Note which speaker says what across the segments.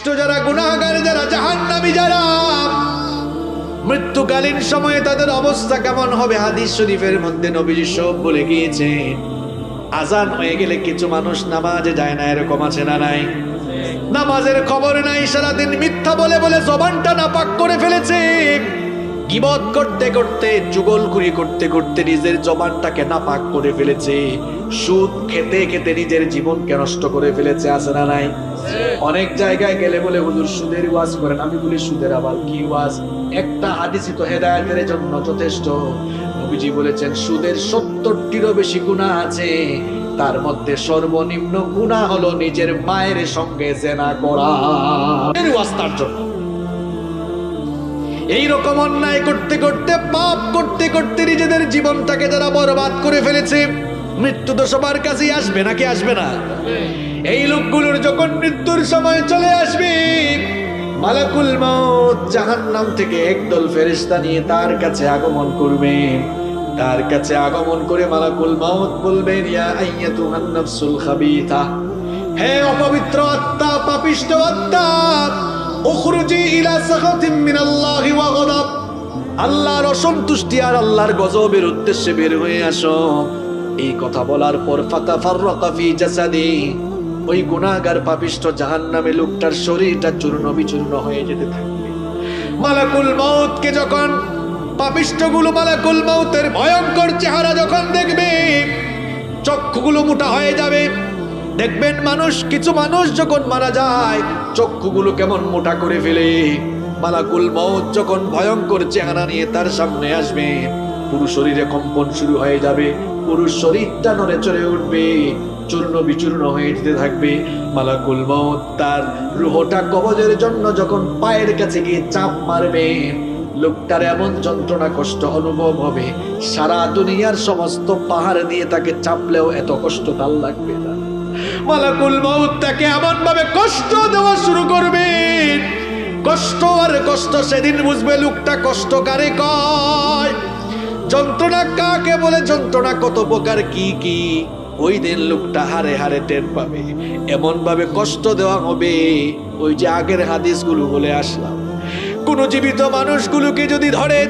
Speaker 1: পাপিষ্ট যারা, গুনাহগার যারা, জাহান্নামী যারা, মৃত্যুকালীন সময়ে তাদের অবস্থা কেমন হবে হাদিস শরীফের মধ্যে নবীজি সব বলে গিয়েছেন। আজান হয়ে গেলে কিছু মানুষ নামাজে যায় না, এরকম আছে না নাই? নামাজের খবর নাই, সারাদিন মিথ্যা বলে বলে জবানটা নাপাক করে ফেলেছে, গীবত করতে করতে, চুগলখুরি করতে করতে নিজের জবানটাকে নাপাক করে ফেলেছে, সুদ খেতে খেতে নিজের জীবনকে নষ্ট করে ফেলেছে, আছে না নাই? অনেক জায়গায় গেলে বলে হুজুর সুদের ওয়াজ করেন, আমি বলি সুদের আবার কি ওয়াজ? একটা হাদিসই তো হেদায়েতের জন্য যথেষ্ট। নবীজি বলেছেন সুদের 70টিরও বেশি গুনাহ আছে, তার মধ্যে সর্বনিম্ন গুনাহ হলো নিজের মায়ের সঙ্গে জেনা করা। এর ওয়াজ তার জন্য। এইরকম অন্যায় করতে করতে, পাপ করতে করতে নিজেদের জীবনটাকে যারা বরবাদ করে ফেলেছে, মৃত্যু তো সবার কাছেই আসবে, নাকি আসবে না? এই লোকগুলোর যখন মৃত্যুর সময় চলে আসবে, মালাকুল মউত জাহান্নাম থেকে একদল ফেরেশতা নিয়ে তার কাছে আগমন করবে। তার কাছে আগমন করে মালাকুল মউত বলবেন, ইয়া আইয়াতুহান নাফসুল খাবিথা, হে অপবিত্র আত্মা, পাপিষ্ঠ আত্মা, উখরুজি ইলা সাখাতিম মিনাল্লাহি ওয়া গযব, আল্লাহর অসন্তুষ্টি আর আল্লাহর গজবের উদ্দেশ্যে বের হয়ে আসো। এই কথা বলার পর ফাতাফাররাকা ফি জাসাদি, ওই গুনাহগার পাপিষ্ঠ জাহান্নামে লোকটার শরীরটা চূর্ণ বিচূর্ণ হয়ে যেতে থাকবে। মালাকুল মউতকে যখন পাপিষ্ঠগুলো মালাকুল মউতের ভয়ঙ্কর চেহারা যখন দেখবে, চক্ষুগুলো মোটা হয়ে যাবে। দেখবেন মানুষ, কিছু মানুষ যখন মারা যায় চক্ষুগুলো কেমন মোটা করে ফেলে। মালাকুল মউত যখন ভয়ঙ্কর চেহারা নিয়ে তার সামনে আসবে, পুরো শরীরে কম্পন শুরু হয়ে যাবে, পুরো শরীরটা নড়ে চড়ে উঠবে, চূর্ণ বিচূর্ণ হয়ে যেতে থাকবে। মালাকুল মউত তার রূহটা কবজের জন্য যখন পায়ের কাছে গিয়ে চাপ মারবে, লোকটার এমন যন্ত্রণা কষ্ট অনুভব হবে, সারা দুনিয়ার সমস্ত পাহাড় দিয়ে তাকে চাপলেও এত কষ্ট তার লাগবে না। মালাকুল মউত তাকে এমন ভাবে কষ্ট দেওয়া শুরু করবে, কষ্ট আর কষ্ট। সেদিন বুঝবে লোকটা কষ্ট কারে কয়, যন্ত্রণা কাকে বলে, যন্ত্রণা কত প্রকার কি কি, ওই দিন লোকটা হারে হারে টের পাবে। এমন ভাবে কষ্ট দেওয়া হবে, ওই যে আগের হাদিসগুলো বলে আসলাম, কোন জীবিত মানুষগুলোকে যদি ধরে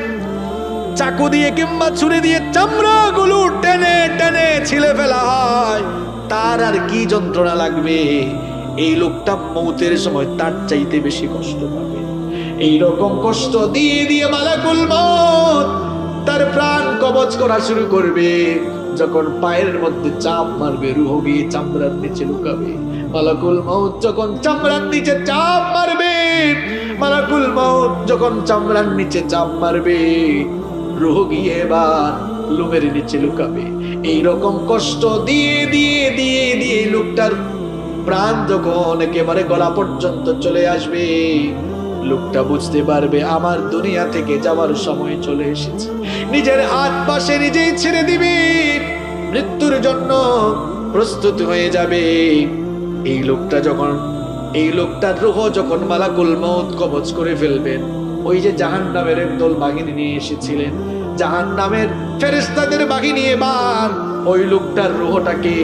Speaker 1: চাকু দিয়ে কিংবা ছুরি দিয়ে চামড়াগুলো টেনে টেনে ছিলে ফেলা হয়, তার আর কি যন্ত্রণা লাগবে। এই লোকটা মৌতের সময় তার চাইতে বেশি কষ্ট পাবে। এইরকম কষ্ট দিয়ে দিয়ে মালাকুল মউত তার প্রাণ কবজ করা শুরু করবে। যখন পায়ের মধ্যে চাপ মারবে, রুহ গিয়ে চামড়ার নিচে লুকাবে। মালাকুল মউত যখন চামড়ার নিচে চাপ মারবে, মালাকুল মউত যখন চামড়ার নিচে চাপ মারবে, রুহ গিয়ে এবার লোমের নিচে লুকাবে। এইরকম কষ্ট দিয়ে দিয়ে দিয়ে দিয়ে লোকটার প্রাণ যখন একেবারে গলা পর্যন্ত চলে আসবে, লোকটা বুঝতে পারবে আমার দুনিয়া থেকে যাওয়ার সময় চলে এসেছে। নিজের হাত পাশে নিজেই ছেড়ে দিবে, মৃত্যুর জন্য প্রস্তুত হয়ে যাবে। এই লোকটার রূহ যখন মালাকুল মউত কবজ করে ফেলবেন, ওই যে জাহান্নামের একদল বাহিনী নিয়ে এসেছিলেন, জাহান্নামের ফেরেশতাদের বাহিনী এবার ওই লোকটার রূহটাকে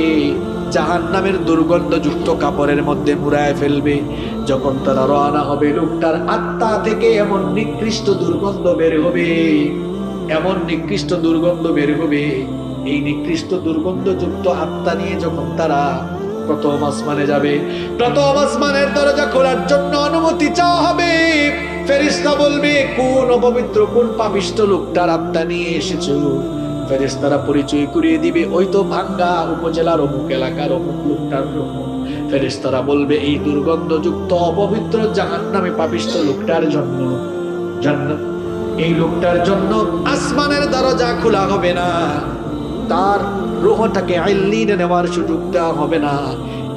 Speaker 1: জাহান্নামের দুর্গন্ধযুক্ত কাপড়ের মধ্যে মুড়ায় ফেলবে। যখন তারা রওনা হবে, লোকটার আত্মা থেকে এমন নিকৃষ্ট দুর্গন্ধ বের হবে, এমন নিকৃষ্ট দুর্গন্ধ বের হবে। এই নিকৃষ্ট দুর্গন্ধযুক্ত আত্মা নিয়ে যখন তারা প্রথম আসমানে যাবে, প্রথম আসমানের দরজা খোলার জন্য অনুমতি চাওয়া হবে। ফেরেশতা বলবে, কোন অপবিত্র কোন পাপিষ্ঠ লোকটার আত্মা নিয়ে এসেছো? ফেরেশতারা পরিচয় করিয়ে দিবে, ওই তো ভাঙ্গা উপজেলার অমুক এলাকার অমুক লোকটার রূহ। ফেরেশতারা বলবে, এই দুর্গন্ধযুক্ত অপবিত্র জাহান্নামী পাপিষ্ঠ লোকটার জন্য, এই লোকটার জন্য আসমানের দরজা খোলা হবে না, তার রূহটাকে আইলিনে নেওয়ার সুযোগ দেওয়া হবে না।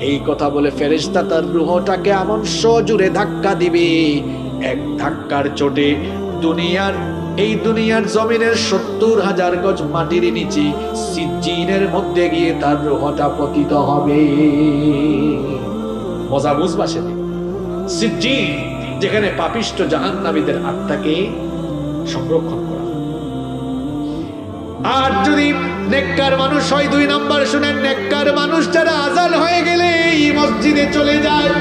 Speaker 1: এই কথা বলে ফেরেশতা তার রূহটাকে এমন সজোরে ধাক্কা দিবে, এক ধাক্কার চোটে এই দুনিয়ার জমিনের 70,000 গজ মাটির নিচে সিজ্জিনের মধ্যে গিয়ে তার রূহটা পতিত হবে। মজা বুঝবা সেদিন, সিজ্জিন যেখানে পাপিষ্ঠ জাহান্নামীদের আত্মাকে সংরক্ষণ করা। আর যদি নেককার মানুষ হয়, 2 নাম্বার শুনেন, নেককার মানুষ যারা আযান হয়ে গেলে এই মসজিদে চলে যায়,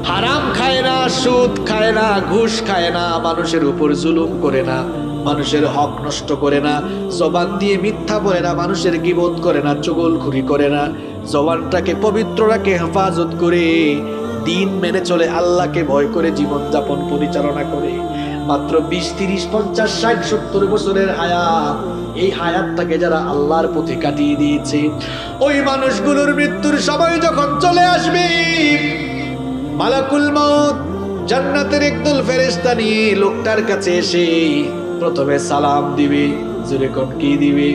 Speaker 1: হারাম খায় না, সুদ খায় না, ঘুষ খায় না, মানুষের উপর জুলুম করে না, মানুষের হক নষ্ট করে না, জবান দিয়ে মিথ্যা বলে না, মানুষের গীবত করে না, চুগলখুরি করে না, জবানটাকে পবিত্র রাখে, হেফাজত করে দিন মেনে চলে, আল্লাহকে ভয় করে জীবন যাপন পরিচালনা করে। মাত্র 20, 30, 50, 60, 70 বছরের হায়াত, এই হায়াতটাকে যারা আল্লাহর পথে কাটিয়ে দিয়েছে, ওই মানুষগুলোর মৃত্যুর সময় যখন চলে আসবে, মালাকুল মউত জান্নাতের একদল ফেরেশতা নিয়ে লোকটার কাছে এসে প্রথমে সালাম দিবে। জোরে কোন কি দিবে?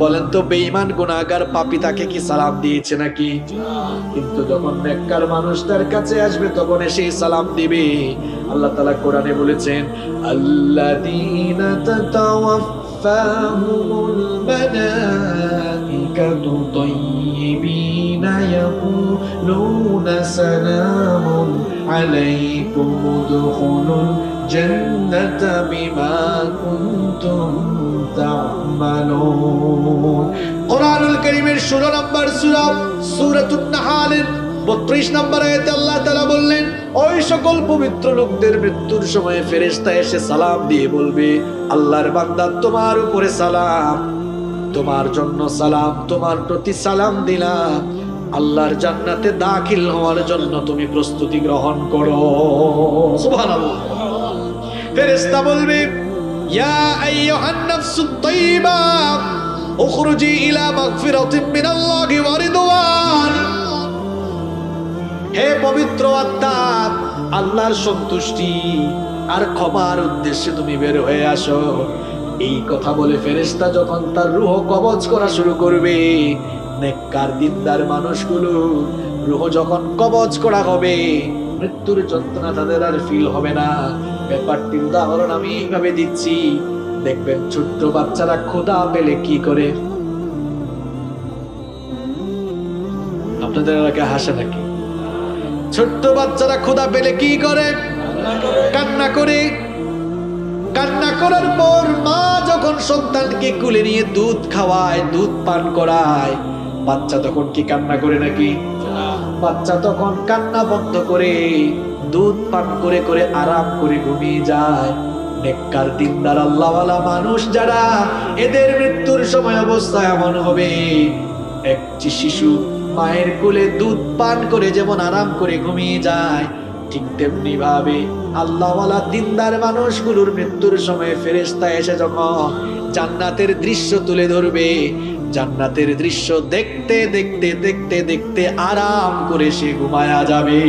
Speaker 1: বলেন তো, বেঈমান গুনাহগার পাপী তাকে কি সালাম দিয়েছে নাকি? কিন্তু যখন নেককার মানুষ তার কাছে আসবে তখন এসে সালাম দিবে। আল্লাহ তাআলা কোরআনে বলেছেন, আল্লাযীনা তাতাওয়াফফাহুমুল মালাইকাতু তাইয়্যিবিনা ইয়াকুলুনা সালামুন আলাইকুম উদখুলুল জান্নাতা বিমা কুনতুম তা'মালুন। কোরআনুল কারীমের 16 নম্বর সূরা সূরাতুন নাহালের 32 নম্বর আয়াতে আল্লাহ তাআলা বললেন, ওই সকল পবিত্র লোকদের মৃত্যুর সময় ফেরেশতা এসে সালাম দিয়ে বলবে, আল্লাহর বান্দা তোমার উপরে সালাম, তোমার জন্য সালাম, তোমার প্রতি সালাম দিলাম, আল্লাহর জান্নাতে দাখিল হওয়ার জন্য তুমি প্রস্তুতি গ্রহণ করো। সুবহানাল্লাহ। ফেরেশতা বলবে, ইয়া আইয়ুহান নাফসুত তাইয়্যিবা উখরুজি ইলা মাগফিরাতিন মিনাল্লাহি ওয়া রিদওয়ান। হে পবিত্র আত্মা, আল্লাহর সন্তুষ্টি আর ক্ষমার উদ্দেশ্যে তুমি বের হয়ে আসো। এই কথা বলে ফেরেশতা যখন তার রূহ কবজ করা শুরু করবে, নেককার দিনদার মানুষগুলো রূহ যখন কবজ করা হবে, মৃত্যুর যন্ত্রণা তাদের আর ফিল হবে না। ব্যাপারটি উদাহরণ আমি এইভাবে দিচ্ছি, দেখবেন ছোট্ট বাচ্চারা ক্ষুধা পেলে কি করে। আপনাদের এলাকায় হাসে নাকি? ছোট্ট বাচ্চারা ক্ষুধা পেলে কি করে? কান্না করে। কান্না করার পর মা যখন সন্তানকে কুলে নিয়ে দুধ খাওয়ায়, দুধ পান করায়, বাচ্চা তখন কি কান্না করে নাকি? বাচ্চা তখন কান্না বন্ধ করে দুধ পান করে করে আরাম করে ঘুমিয়ে যায়। নেককার দিনদার আল্লাহওয়ালা মানুষ যারা, এদের মৃত্যুর সময় অবস্থা এমন হবে, একটি শিশু মায়ের কোলে দুধ পান করে যেমন আরাম করে ঘুমিয়ে যায়, ঠিক তেমনি ভাবে আল্লাহওয়ালা দিনদার মানুষগুলোর মৃত্যুর সময় ফেরেশতা এসে যখন জান্নাতের দৃশ্য তুলে ধরবে, জান্নাতের দৃশ্য দেখতে দেখতে দেখতে দেখতে আরাম করে সে ঘুমায়া যাবে।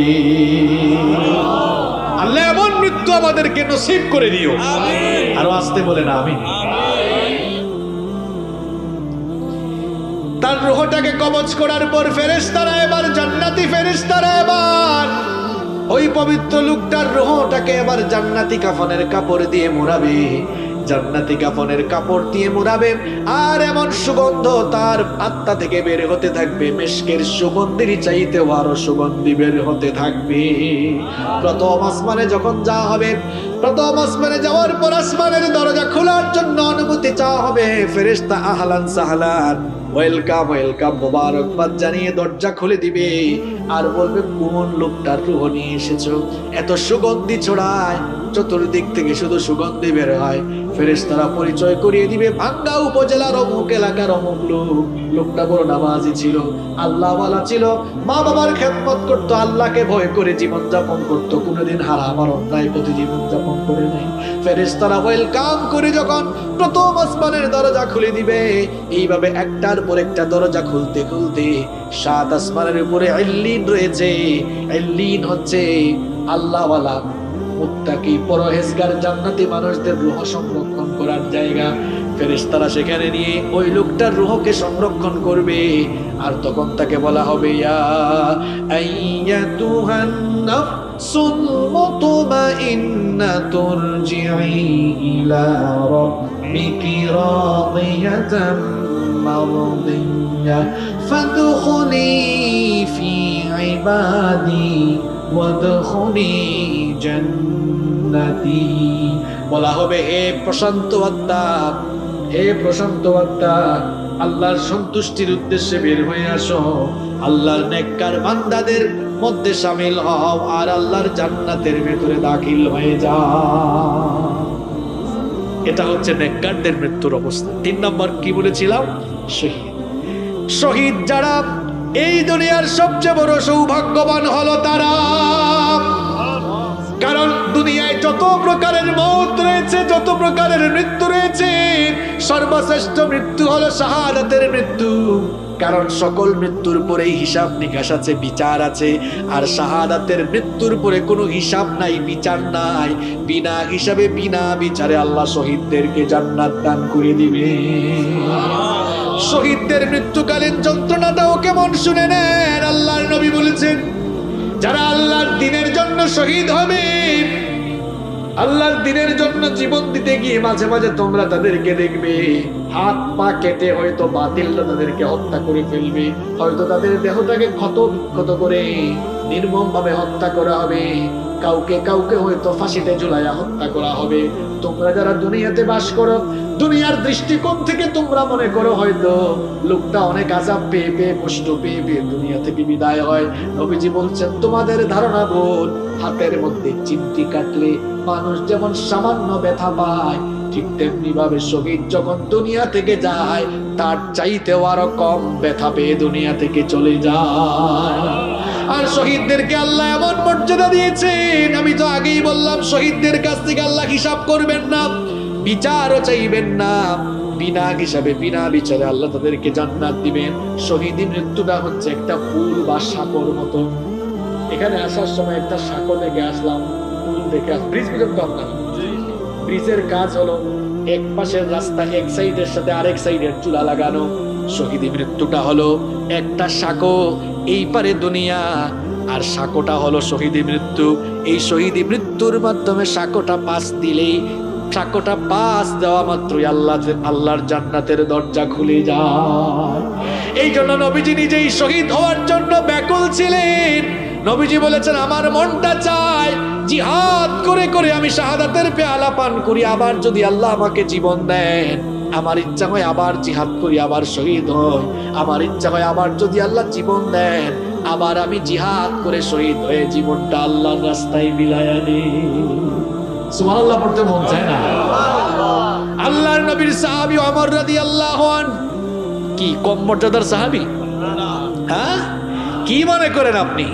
Speaker 1: আল্লাহ এমন মৃত্যু আমাদেরকে নসিব করে দিও। আরো আসতে বলে না আমিন। তার রূহটাকে কবজ করার পর ফেরেশতারা এবার, জান্নাতি ফেরেশতারা এবার ওই পবিত্র লোকটার রূহটাকে এবার জান্নাতি কাফনের কাপড় দিয়ে মোড়াবে, জান্নাতি কাফনের কাপড় দিয়ে মোড়াবে, আর এমন সুগন্ধ তার আত্মা থেকে বের হতে থাকবে, মিশকের সুগন্ধির চাইতেও আরো সুগন্ধি বের হতে থাকবে। প্রথম আসমানে যখন যাওয়া হবে, প্রথম আসমানে যাওয়ার পর আসমানের দরজা খোলার জন্য অনুমতি চাওয়া হবে। ফেরেশতা আহলান সাহলান, ওয়েলকাম ওয়েলকাম, মোবারকবাদ জানিয়ে দরজা খুলে দিবে আর বলবে, কোন লোকটার রূহ নিয়ে এসেছো? এত সুগন্ধি ছড়ায়, চতুর্দিক থেকে শুধু সুগন্ধি বের হয়। ফেরেশতারা পরিচয় করিয়ে দিবে, ভাঙ্গা উপজেলার অমুক এলাকার অমুক লোক। লোকটা বড় নামাজি ছিল, আল্লাহওয়ালা ছিল, মা বাবার খেদমত করতো, আল্লাহকে ভয় করে জীবন যাপন করতো, কোনোদিন হারাম আর অন্যায় পথে জীবন যাপন করে নাই। ফেরেশতারা ওয়েলকাম করে যখন প্রথম আসমানের দরজা খুলে দিবে, এইভাবে একটার পর একটা দরজা খুলতে খুলতে 7 আসমানের উপরে ইল্লিন রয়েছে। ইল্লিন হচ্ছে আল্লাহওয়ালা মুত্তাকি পরহেজগার জান্নাতি মানুষদের রূহ সংরক্ষণ করার জায়গা। ফেরেশতারা সেখানে নিয়ে ওই লোকটার রূহকে সংরক্ষণ করবে, আর তখন তাকে বলা হবে, ইয়া আইয়াতুহান নাফসুল মুতমাইন্নাতু ইরজিই ইলা রাব্বিকি রাদিয়াতাম মারদিয়া ফাদখুলি ফি ইবাদি ওয়াদখুলি জান্নাতি। বলা হবে, হে প্রশান্ত আত্মা, হে প্রশান্ত আত্মা, আল্লাহর সন্তুষ্টির উদ্দেশ্যে বের হয়ে আসো, আল্লাহর নেককার বান্দাদের মধ্যে শামিল হও আর আল্লাহর জান্নাতের ভেতরে দাখিল হয়ে যাও। এটা হচ্ছে নেককারদের মৃত্যুর অবস্থা। 3 নম্বর কি বলেছিলাম? শহীদ। শহীদ যারা, এই দুনিয়ার সবচেয়ে বড় সৌভাগ্যবান হলো তারা, কারণ দুনিয়ায় যত প্রকারের মওত রয়েছে, যত প্রকারের মৃত্যু রয়েছে, সর্বশ্রেষ্ঠ মৃত্যু হলো শাহাদাতের মৃত্যু। কারণ সকল মৃত্যুর পরেই হিসাব নিকাশ আছে, বিচার আছে। আর শাহাদাতের মৃত্যুর পরে কোনো হিসাব নাই, বিচার নাই। বিনা হিসাবে বিনা বিচারে আল্লাহ শহীদদেরকে জান্নাত দান করে দিবে। শহীদদের মৃত্যুকালীন যন্ত্রণাটাও কেমন শুনে নেন। আল্লাহর নবী বলেছেন, যারা আল্লাহর দ্বীনের জন্য শহীদ হবে, আল্লাহর দ্বীনের জন্য জীবন দিতে গিয়ে মাঝে মাঝে তোমরা তাদেরকে দেখবে হাত পা কেটে হয়তো বাতিলরা তাদেরকে হত্যা করে ফেলবে, হয়তো তাদের দেহটাকে ক্ষত বিক্ষত করে নির্মম ভাবে হত্যা করা হবে, কাউকে কাউকে হয়তো ফাঁসিতে ঝুলাইয়া হত্যা করা হবে। তোমরা যারা দুনিয়াতে বাস করো, দুনিয়ার দৃষ্টিকোণ থেকে তোমরা মনে করো হয়তো লোকটা অনেক আযাব পেয়ে পেয়ে, কষ্ট পেয়ে পেয়ে দুনিয়া থেকে বিদায় হয়। নবীজি বলছেন, তোমাদের ধারণা ভুল। হাতের মধ্যে চিমটি কাটলে মানুষ যেমন সামান্য ব্যথা পায়, ঠিক তেমনি ভাবে শহীদ যখন দুনিয়া থেকে যায় তার চাইতেও আরো কম ব্যথা পেয়ে দুনিয়া থেকে চলে যায়। আর শহীদদেরকে আল্লাহ এমন মর্যাদা দিয়েছেন, আমি তো আগেই বললাম, শহীদদের কাছ থেকে আল্লাহ হিসাব করবেন না, বিচারও চাইবেন না। বিনা হিসাবে বিনা বিচারে আল্লাহ তাদেরকে জান্নাত দিবেন। শহীদি মৃত্যুটা হচ্ছে একটা পুল বা সাঁকোর মতো। এখানে আসার সময় একটা সাঁকো দেখে আসলাম, পুল দেখে ব্রিজ পর্যন্ত আপনার ব্রিজের কাজ হলো এক পাশের রাস্তা এক সাইডের সাথে আরেক সাইডের চুলা লাগানো। শহীদি মৃত্যুটা হলো একটা সাঁকো, এই পারে দুনিয়া আর সাঁকোটা হলো শহীদি মৃত্যু। এই শহীদি মৃত্যুর মাধ্যমে সাঁকোটা পাশ দিলেই, সাঁকোটা পাশ দেওয়া মাত্রই আল্লাহর জান্নাতের দরজা খুলে যায়। এই জন্য নবীজি নিজেই শহীদ হওয়ার জন্য ব্যাকুল ছিলেন। নবীজি বলেছেন, আমার মনটা চায় জিহাদ করে করে আমি শাহাদাতের পেয়ালা পান করি, আবার যদি আল্লাহ আমাকে জীবন দেন, আমার ইচ্ছা হয় আবার জিহাদ করি, আবার শহীদ হই। আমার ইচ্ছা হয় আবার যদি আল্লাহ জীবন দেন, আবার আমি জিহাদ করে শহীদ হয়ে জীবনটা আল্লাহর রাস্তায় বিলায়া দিই। সুবহানাল্লাহ পড়তে মন চায় না? আল্লাহর নবীর সাহাবী ওমর রাদিয়াল্লাহু আনহু কি কম মর্যাদার সাহাবী? হ্যাঁ, কি মনে করেন আপনি?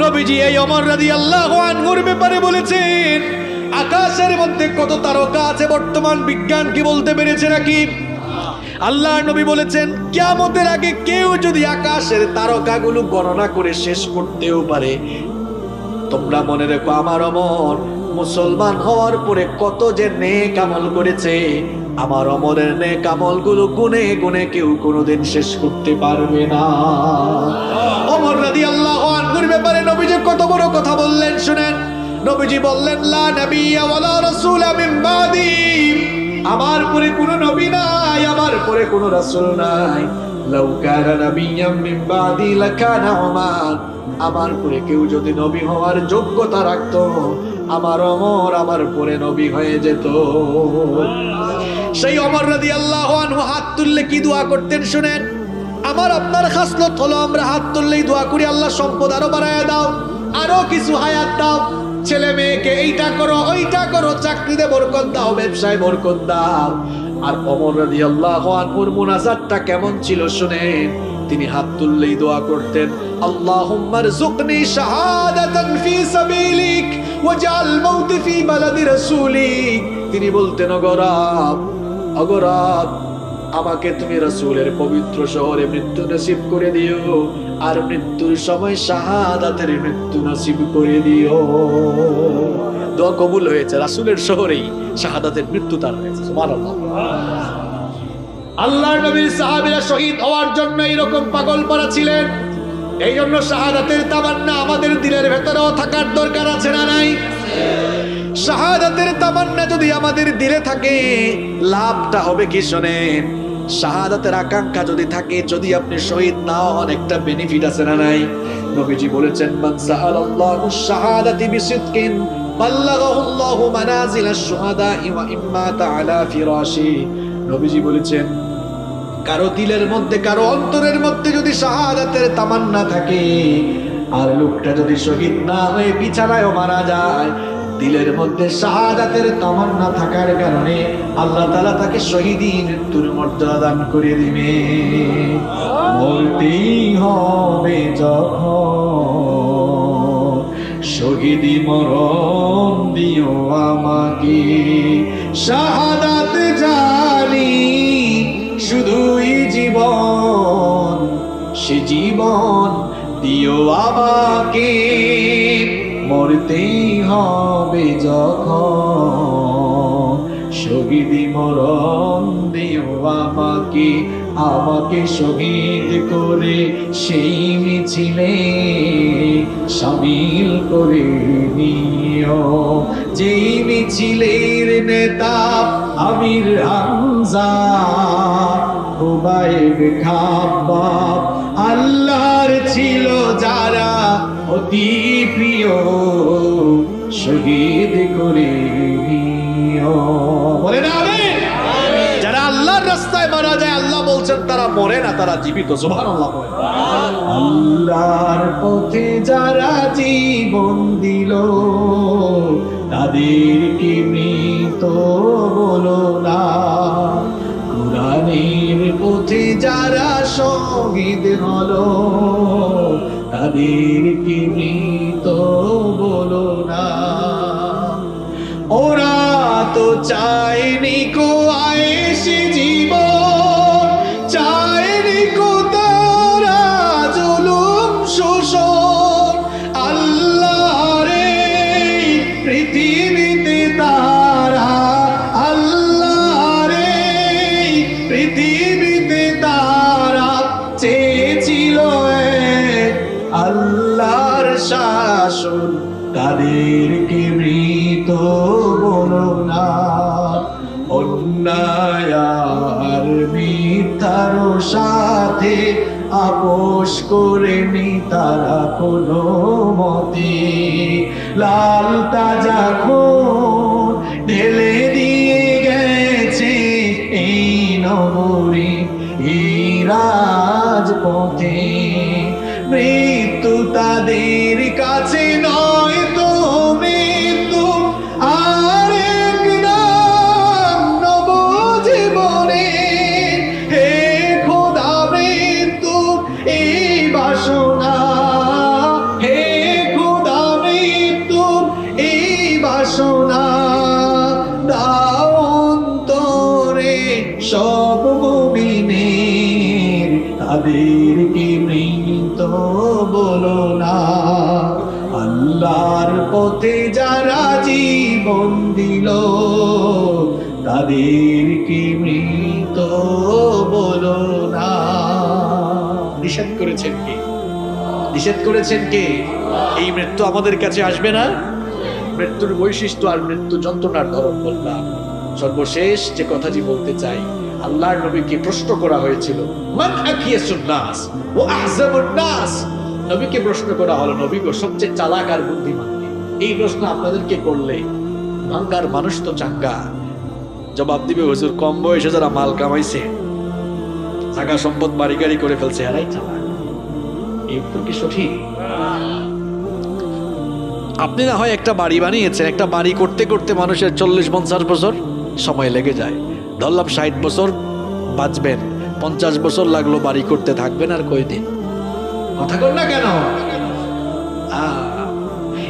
Speaker 1: নবীজি এই ওমর রাদিয়াল্লাহু আনহুর ব্যাপারে বলেছেন, আকাশের মধ্যে কত তারকা আছে বর্তমান বিজ্ঞান কি বলতে পেরেছে নাকি? আল্লাহর নবী বলেছেন, কিয়ামতের আগে কেউ যদি আকাশের তারকাগুলো গণনা করে শেষ করতেও পারে, তোমরা মনে রেখো আমার ওমর মুসলমান হওয়ার পরে কত যে নেক আমল করেছে, আমার ওমরের নেক আমলগুলো গুনে গুনে কেউ কোনোদিন শেষ করতে পারবে না। ওমর রাদিয়াল্লাহু আনহুর ব্যাপারে নবীজি কত বড় কথা বললেন শুনেন। নবীজি বললেন, লা নাবিয়্যা ওয়ালা রাসূলা মিন বাদি, আমার পরে কোনো নবী নাই, আমার পরে কোনো রাসূল নাই। লাউ কানা নাবিয়্যাম মিন বাদি লাকানা উমার, আমার পরে কেউ যদি নবী হওয়ার যোগ্যতা রাখতো, আমার ওমর আমার পরে নবী হয়ে যেত। সেই ওমর রাদিয়াল্লাহু আনহু হাত তুললে কি দোয়া করতেন শুনেন। আমার আপনার খাসলত হলো আমরা হাত তুললেই দোয়া করি, আল্লাহ সম্পদ আরো বাড়ায় দাও, আরো কিছু হায়াত দাও, ছেলে মেয়েকে এইটা করো ওইটা করো, চাকরিতে বরকত দাও, ব্যবসায় বরকত দাও। আর ওমর রাদিয়াল্লাহু আনহুর মুনাজাতটা কেমন ছিল শুনেন। তিনি হাত তুললেই দোয়া করতেন, আল্লাহুম্মা রযুকনি শাহাদাতান ফি সাবিলিক ওয়াজআল মাউতি ফি বালাদি রাসূলিক। তিনি বলতেন, অগরাব আমাকে তুমি রাসূলের পবিত্র শহরে মৃত্যু নসিব করে দিও, আর মৃত্যুর সময় শাহাদাতের মৃত্যু নসিব করে দিও। দোয়া কবুল হয়েছে, রাসূলের শহরেই শাহাদাতের মৃত্যু তার হয়েছে। সুবহানাল্লাহ। আল্লাহর নবীর সাহাবীরা শহীদ হওয়ার জন্য এরকম পাগল পারা ছিলেন। এই জন্য শাহাদাতের তামান্না আমাদের দিলের ভেতরেও থাকার দরকার আছে না নাই? শাহাদাতের তামান্না যদি আমাদের দিলে থাকে, লাভটা হবে কি শোনেন। শাহাদাতের আকাঙ্ক্ষা যদি থাকে, যদি আপনি শহীদ না হন, একটা বেনিফিট আছে না নাই? নবীজি বলেছেন, মান সাআলাল্লাহু শাহাদাতি বিসিদকিন বাল্লাগাহুল্লাহু মানাজিলাশ শুহাদা'i ওয়া ইম্মা তাআলা ফিরাশি। নবীজি বলেছেন, কারো দিলের মধ্যে, কারো অন্তরের মধ্যে যদি শাহাদাতের তামান্না থাকে, আর লোকটা যদি শহীদ না হয়ে বিছানায়ও মারা যায়, দিলের মধ্যে শাহাদাতের তামান্না থাকার কারণে আল্লাহ তাআলা তাকে শহীদী মৃত্যুর মর্যাদা দান করে দিবে। মরতেই হবে যখন, শহীদী মরণ দিও আমাকে। শাহাদাত জানি শুধুই জীবন, সে জীবন দিও আমাকে। মরতেই হবে যখন, শহীদী মরণ দিও আমাকে। আমাকে শহীদ করে সেই মিছিলে শামিল করে নিও, যেই মিছিলের নেতা আমির হামজা, উবাইদ খাব্বাব আল্লাহর ছিল যারা অতি প্রিয়, শহীদ করে নিও। বলে না আমিন। যারা আল্লাহর রাস্তায় মারা যায়, আল্লাহ বলছেন তারা মরে না, তারা জীবিত। সুবহানাল্লাহ। আল্লাহর পথে যারা জীবন দিল, তাদেরকে মৃত বলো না। কোরআনের পথে যারা শহীদ হলো, তাদেরকে মৃত বলো না। ওরা তো চায়নি কো আয়েশে জীবন, চায়নি কো তারা জুলুম শোষণ। আল্লাহর এই পৃথিবীতে তারা, আল্লাহর এই পৃথিবীতে তারা চেয়েছিল এক আল্লাহর শাসন। তাদেরকে মৃত বলো না। অন্যায় আর মিথ্যার সাথে আপোষ করেনি তারা কোনো মতে। লাল তাজা খুন ঢেলে দিয়ে গেছে এই নগরী, এই রাজপথে। মৃত্যু তাদের কাছে নয় তো মৃত্যু আরেক নাম নবজীবনে। হে খোদা মৃত্যু এই বাসনা, হে খোদা মৃত্যু এই বাসনা। দাও অন্তরে সব মুমিনের, তাদেরকে মৃত বলো না। আল্লাহর পথে যারা জীবন দিল, তাদেরকে মৃত বলো না। নিষেধ করেছেন কে? নিষেধ করেছেন কে? এই মৃত্যু আমাদের কাছে আসবে না। মৃত্যুর বৈশিষ্ট্য আর মৃত্যু যন্ত্রণার ধরন বললাম। সর্বশেষ যে কথাটি বলতে চাই, আল্লাহর নবীকে প্রশ্ন করা হয়েছিল, মান আকিয়াসুন নাস ওয়া আহজাবুন নাস। নবীকে প্রশ্ন করা হলো, নবী গো সবচেয়ে চালাক আর বুদ্ধিমান কে? এই প্রশ্ন আপনাদেরকে করলে ভাঙ্গার মানুষ তো চাঙ্গা জবাব দিবে, হুজুর কম বয়সে যারা মাল কামাইছে, জায়গা সম্পদ বাড়ি গাড়ি করে ফেলছে, এরাই চালাক। এই উত্তর কি সঠিক? আপনি না হয় একটা বাড়ি বানিয়েছেন, একটা বাড়ি করতে করতে মানুষের 40-50 বছর সময় লেগে যায়। ধরলাম 60 বছর বাঁচবেন, 50 বছর লাগলো বাড়ি করতে, থাকবেন আর কয়দিন? কথা কর না কেন?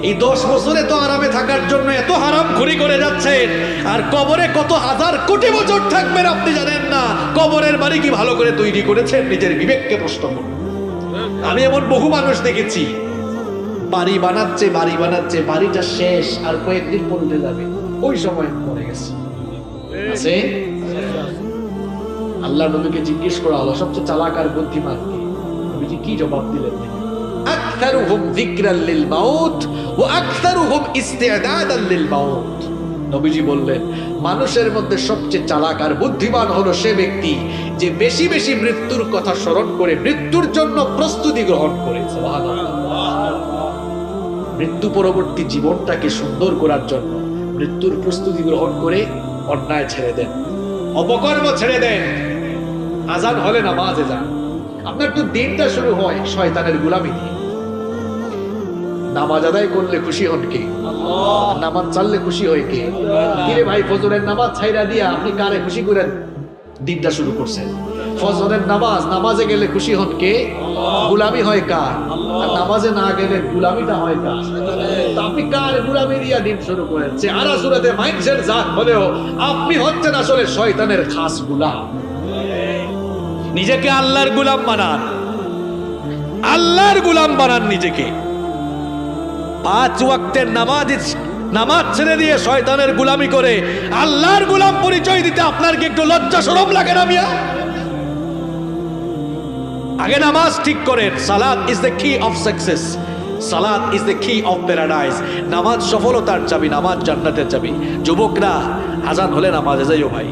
Speaker 1: এই 10 বছরে তো আরামে থাকার জন্য এত হারাম খুরি করে যাচ্ছেন, আর কবরে কত হাজার কোটি বছর থাকবেন আপনি জানেন না। কবরের বাড়ি কি ভালো করে তৈরি করেছেন? নিজের বিবেককে প্রশ্ন করুন। আমি এমন বহু মানুষ দেখেছি, বাড়ি বানাচ্ছে বাড়িটা শেষ আর কয়েকদিন পড়তে যাবে, ওই সময় মরে গেছে। আছে? আল্লাহ নবীকে জিজ্ঞেস করা হলো সবচেয়ে চালাক আর বুদ্ধিমান কে? নবীজি কি জবাব দিলেন? আকসারুহুম যিকরাল লিল মাউত ওয়া আকসারুহুম ইসতি'দাদাল লিল মাউত। নবীজি বললেন, মানুষের মধ্যে সবচেয়ে চালাক আর বুদ্ধিমান হলো সে ব্যক্তি যে বেশি বেশি মৃত্যুর কথা স্মরণ করে মৃত্যুর জন্য প্রস্তুতি গ্রহণ করে। সুবহানাল্লাহ। মৃত্যু পরবর্তী জীবনটাকে সুন্দর করার জন্য মৃত্যুর প্রস্তুতি গ্রহণ করে অন্যায় ছেড়ে দেন, অপকর্ম ছেড়ে দেন, আজান হলে নামাজে যান। আপনার তো দিনটা শুরু হয় শয়তানের গোলামি দিয়ে। নামাজ আদায় করলে খুশি হন কে? নামাজ চাললে খুশি হয় কে? কিরে ভাই, ফজরের নামাজ ছাইরা দিয়া আপনি কারে খুশি করে দিনটা শুরু করছেন? ফজরের নামাজ, নামাজে গেলে খুশি হন কে? গোলামি হয় কার? আর নামাজে না গেলে গোলামিটা হয় কার? তো আপনি কার গোলামি দিয়া দিন শুরু করেন? চেহারা সুরাতে মাইন্ডসেট জাত হলেও আপনি হচ্ছেন আসলে শয়তানের খাস গোলাম। নিজেকে আল্লাহর গোলাম বানান, আল্লাহর গোলাম বানান নিজেকে। 5 ওয়াক্তের নামাজ ছেড়ে দিয়ে শয়তানের গোলামি করে আল্লাহর গোলাম পরিচয় দিতে আপনার কি একটু লজ্জা শরম লাগে না মিয়া? আগে নামাজ ঠিক করেন। সালাত ইজ দ্য কি অফ সাকসেস, সালাত ইজ দ্য কি অফ প্যারাডাইস। নামাজ সফলতার চাবি, নামাজ জান্নাতের চাবি। যুবকরা, আজান হলে নামাজে যাইও ভাই,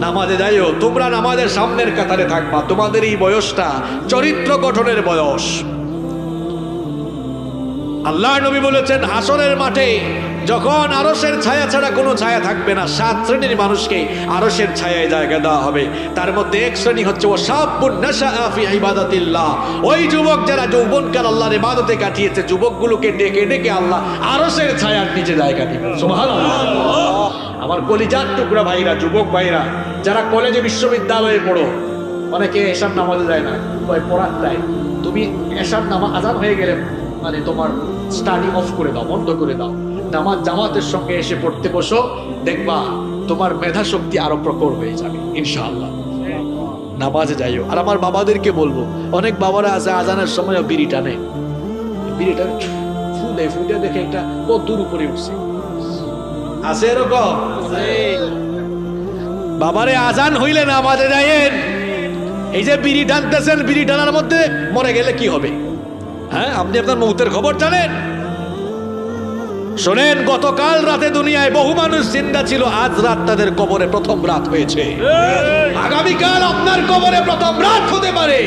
Speaker 1: নামাজে যাইও। তোমরা নামাজের সামনের কাতারে থাকবা। তোমাদের এই বয়সটা চরিত্র গঠনের বয়স। আল্লাহ নবী বলেছেন, হাসরের মাঠে যখন আরশের ছায়া ছাড়া কোনো ছায়া থাকবে না, 7 শ্রেণীর মানুষকে আরশের ছায়ায় জায়গা দেওয়া হবে। তার মধ্যে এক শ্রেণী হচ্ছে ওয়াশাবুন নাশাআ ফি ইবাদাতিল্লাহ। ওই যুবক যারা যৌবনকাল আল্লাহর ইবাদতে কাটিয়েছে, যুবকগুলোকে ডেকে ডেকে আল্লাহ আরশের ছায়ার নিচে জায়গা দিবেন। সুবহানাল্লাহ। আমার কলিজার টুকরা ভাইরা, যুবক ভাইরা যারা কলেজে বিশ্ববিদ্যালয়ে পড়ো, অনেকে এশার নামাজে যায় না, পড়ার টাইম। তুমি এশার নামাজ আজান হয়ে গেলে মানে তোমার স্টাডি অফ করে দাও, বন্ধ করে দাও, নামাজ জামাতের সঙ্গে এসে পড়তে বসো, দেখবা তোমার মেধা শক্তি আরো প্রখর হয়ে যাবে ইনশাআল্লাহ। নামাজে যাইও। আর আমার বাবাদেরকে বলবো, অনেক বাবারা আছে আজানের সময় বিড়ি টানে, ফুলে ফুটে দেখে একটা কদ্দুর উপরে উঠছে, আছে এরকম? বাবারে, আজান হইলে নামাজে যাইয়েন। এই যে বিড়ি টানতেছেন, বিড়ি টানার মধ্যে মরে গেলে কি হবে? হ্যাঁ, আপনি আপনার মৌতের খবর জানেন? শোনেন, গতকাল রাতে দুনিয়ায় বহু মানুষ জিন্দা ছিল, আজ রাত তাদের কবরে প্রথম রাত হয়েছে। আগামীকাল আপনার কবরে প্রথম রাত হতে পারে।